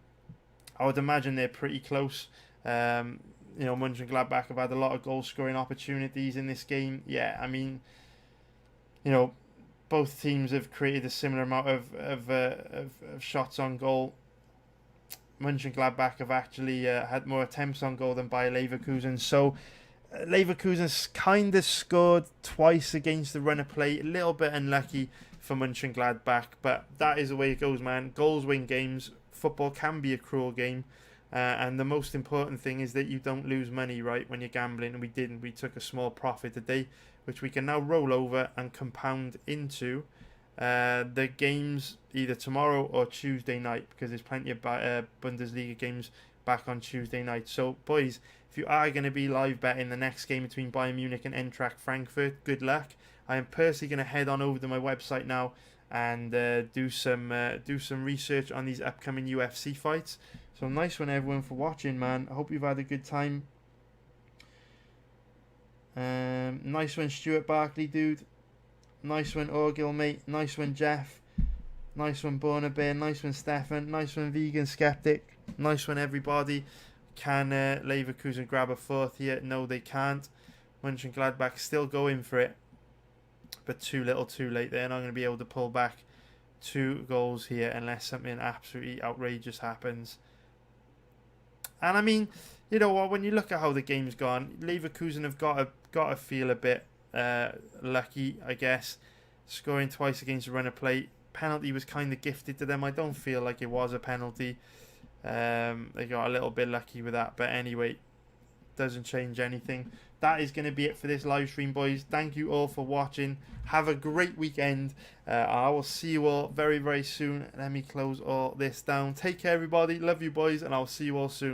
I would imagine they're pretty close. Mönchengladbach have had a lot of goal-scoring opportunities in this game. Yeah, I mean, both teams have created a similar amount of shots on goal. Mönchengladbach have actually had more attempts on goal than Bayer Leverkusen. So Leverkusen's kind of scored twice against the run of play. A little bit unlucky for Mönchengladbach, but that is the way it goes, man. Goals win games. Football can be a cruel game. And the most important thing is that you don't lose money, right, when you're gambling. And we didn't. We took a small profit today, which we can now roll over and compound into the games either tomorrow or Tuesday night, because there's plenty of Bundesliga games back on Tuesday night. So, boys, if you are going to be live betting the next game between Bayern Munich and Eintracht Frankfurt, good luck. I am personally going to head on over to my website now and do some research on these upcoming UFC fights. So nice one, everyone, for watching, man. I hope you've had a good time. Nice one, Stuart Barkley, dude. Nice one, Orgil, mate. Nice one, Jeff. Nice one, Borna Bear. Nice one, Stefan. Nice one, Vegan Skeptic. Nice one, everybody. Can Leverkusen grab a fourth here? No, they can't. Mönchengladbach still going for it, but too little too late. They're not going to be able to pull back 2 goals here unless something absolutely outrageous happens. And I mean, you know what, when you look at how the game's gone, Leverkusen have got to feel a bit lucky, I guess. Scoring twice against the run of play. Penalty was kind of gifted to them. I don't feel like it was a penalty. They got a little bit lucky with that. But anyway, doesn't change anything. That is going to be it for this live stream, boys. Thank you all for watching. Have a great weekend. I will see you all very, very soon. Let me close all this down. Take care, everybody. Love you, boys, and I'll see you all soon.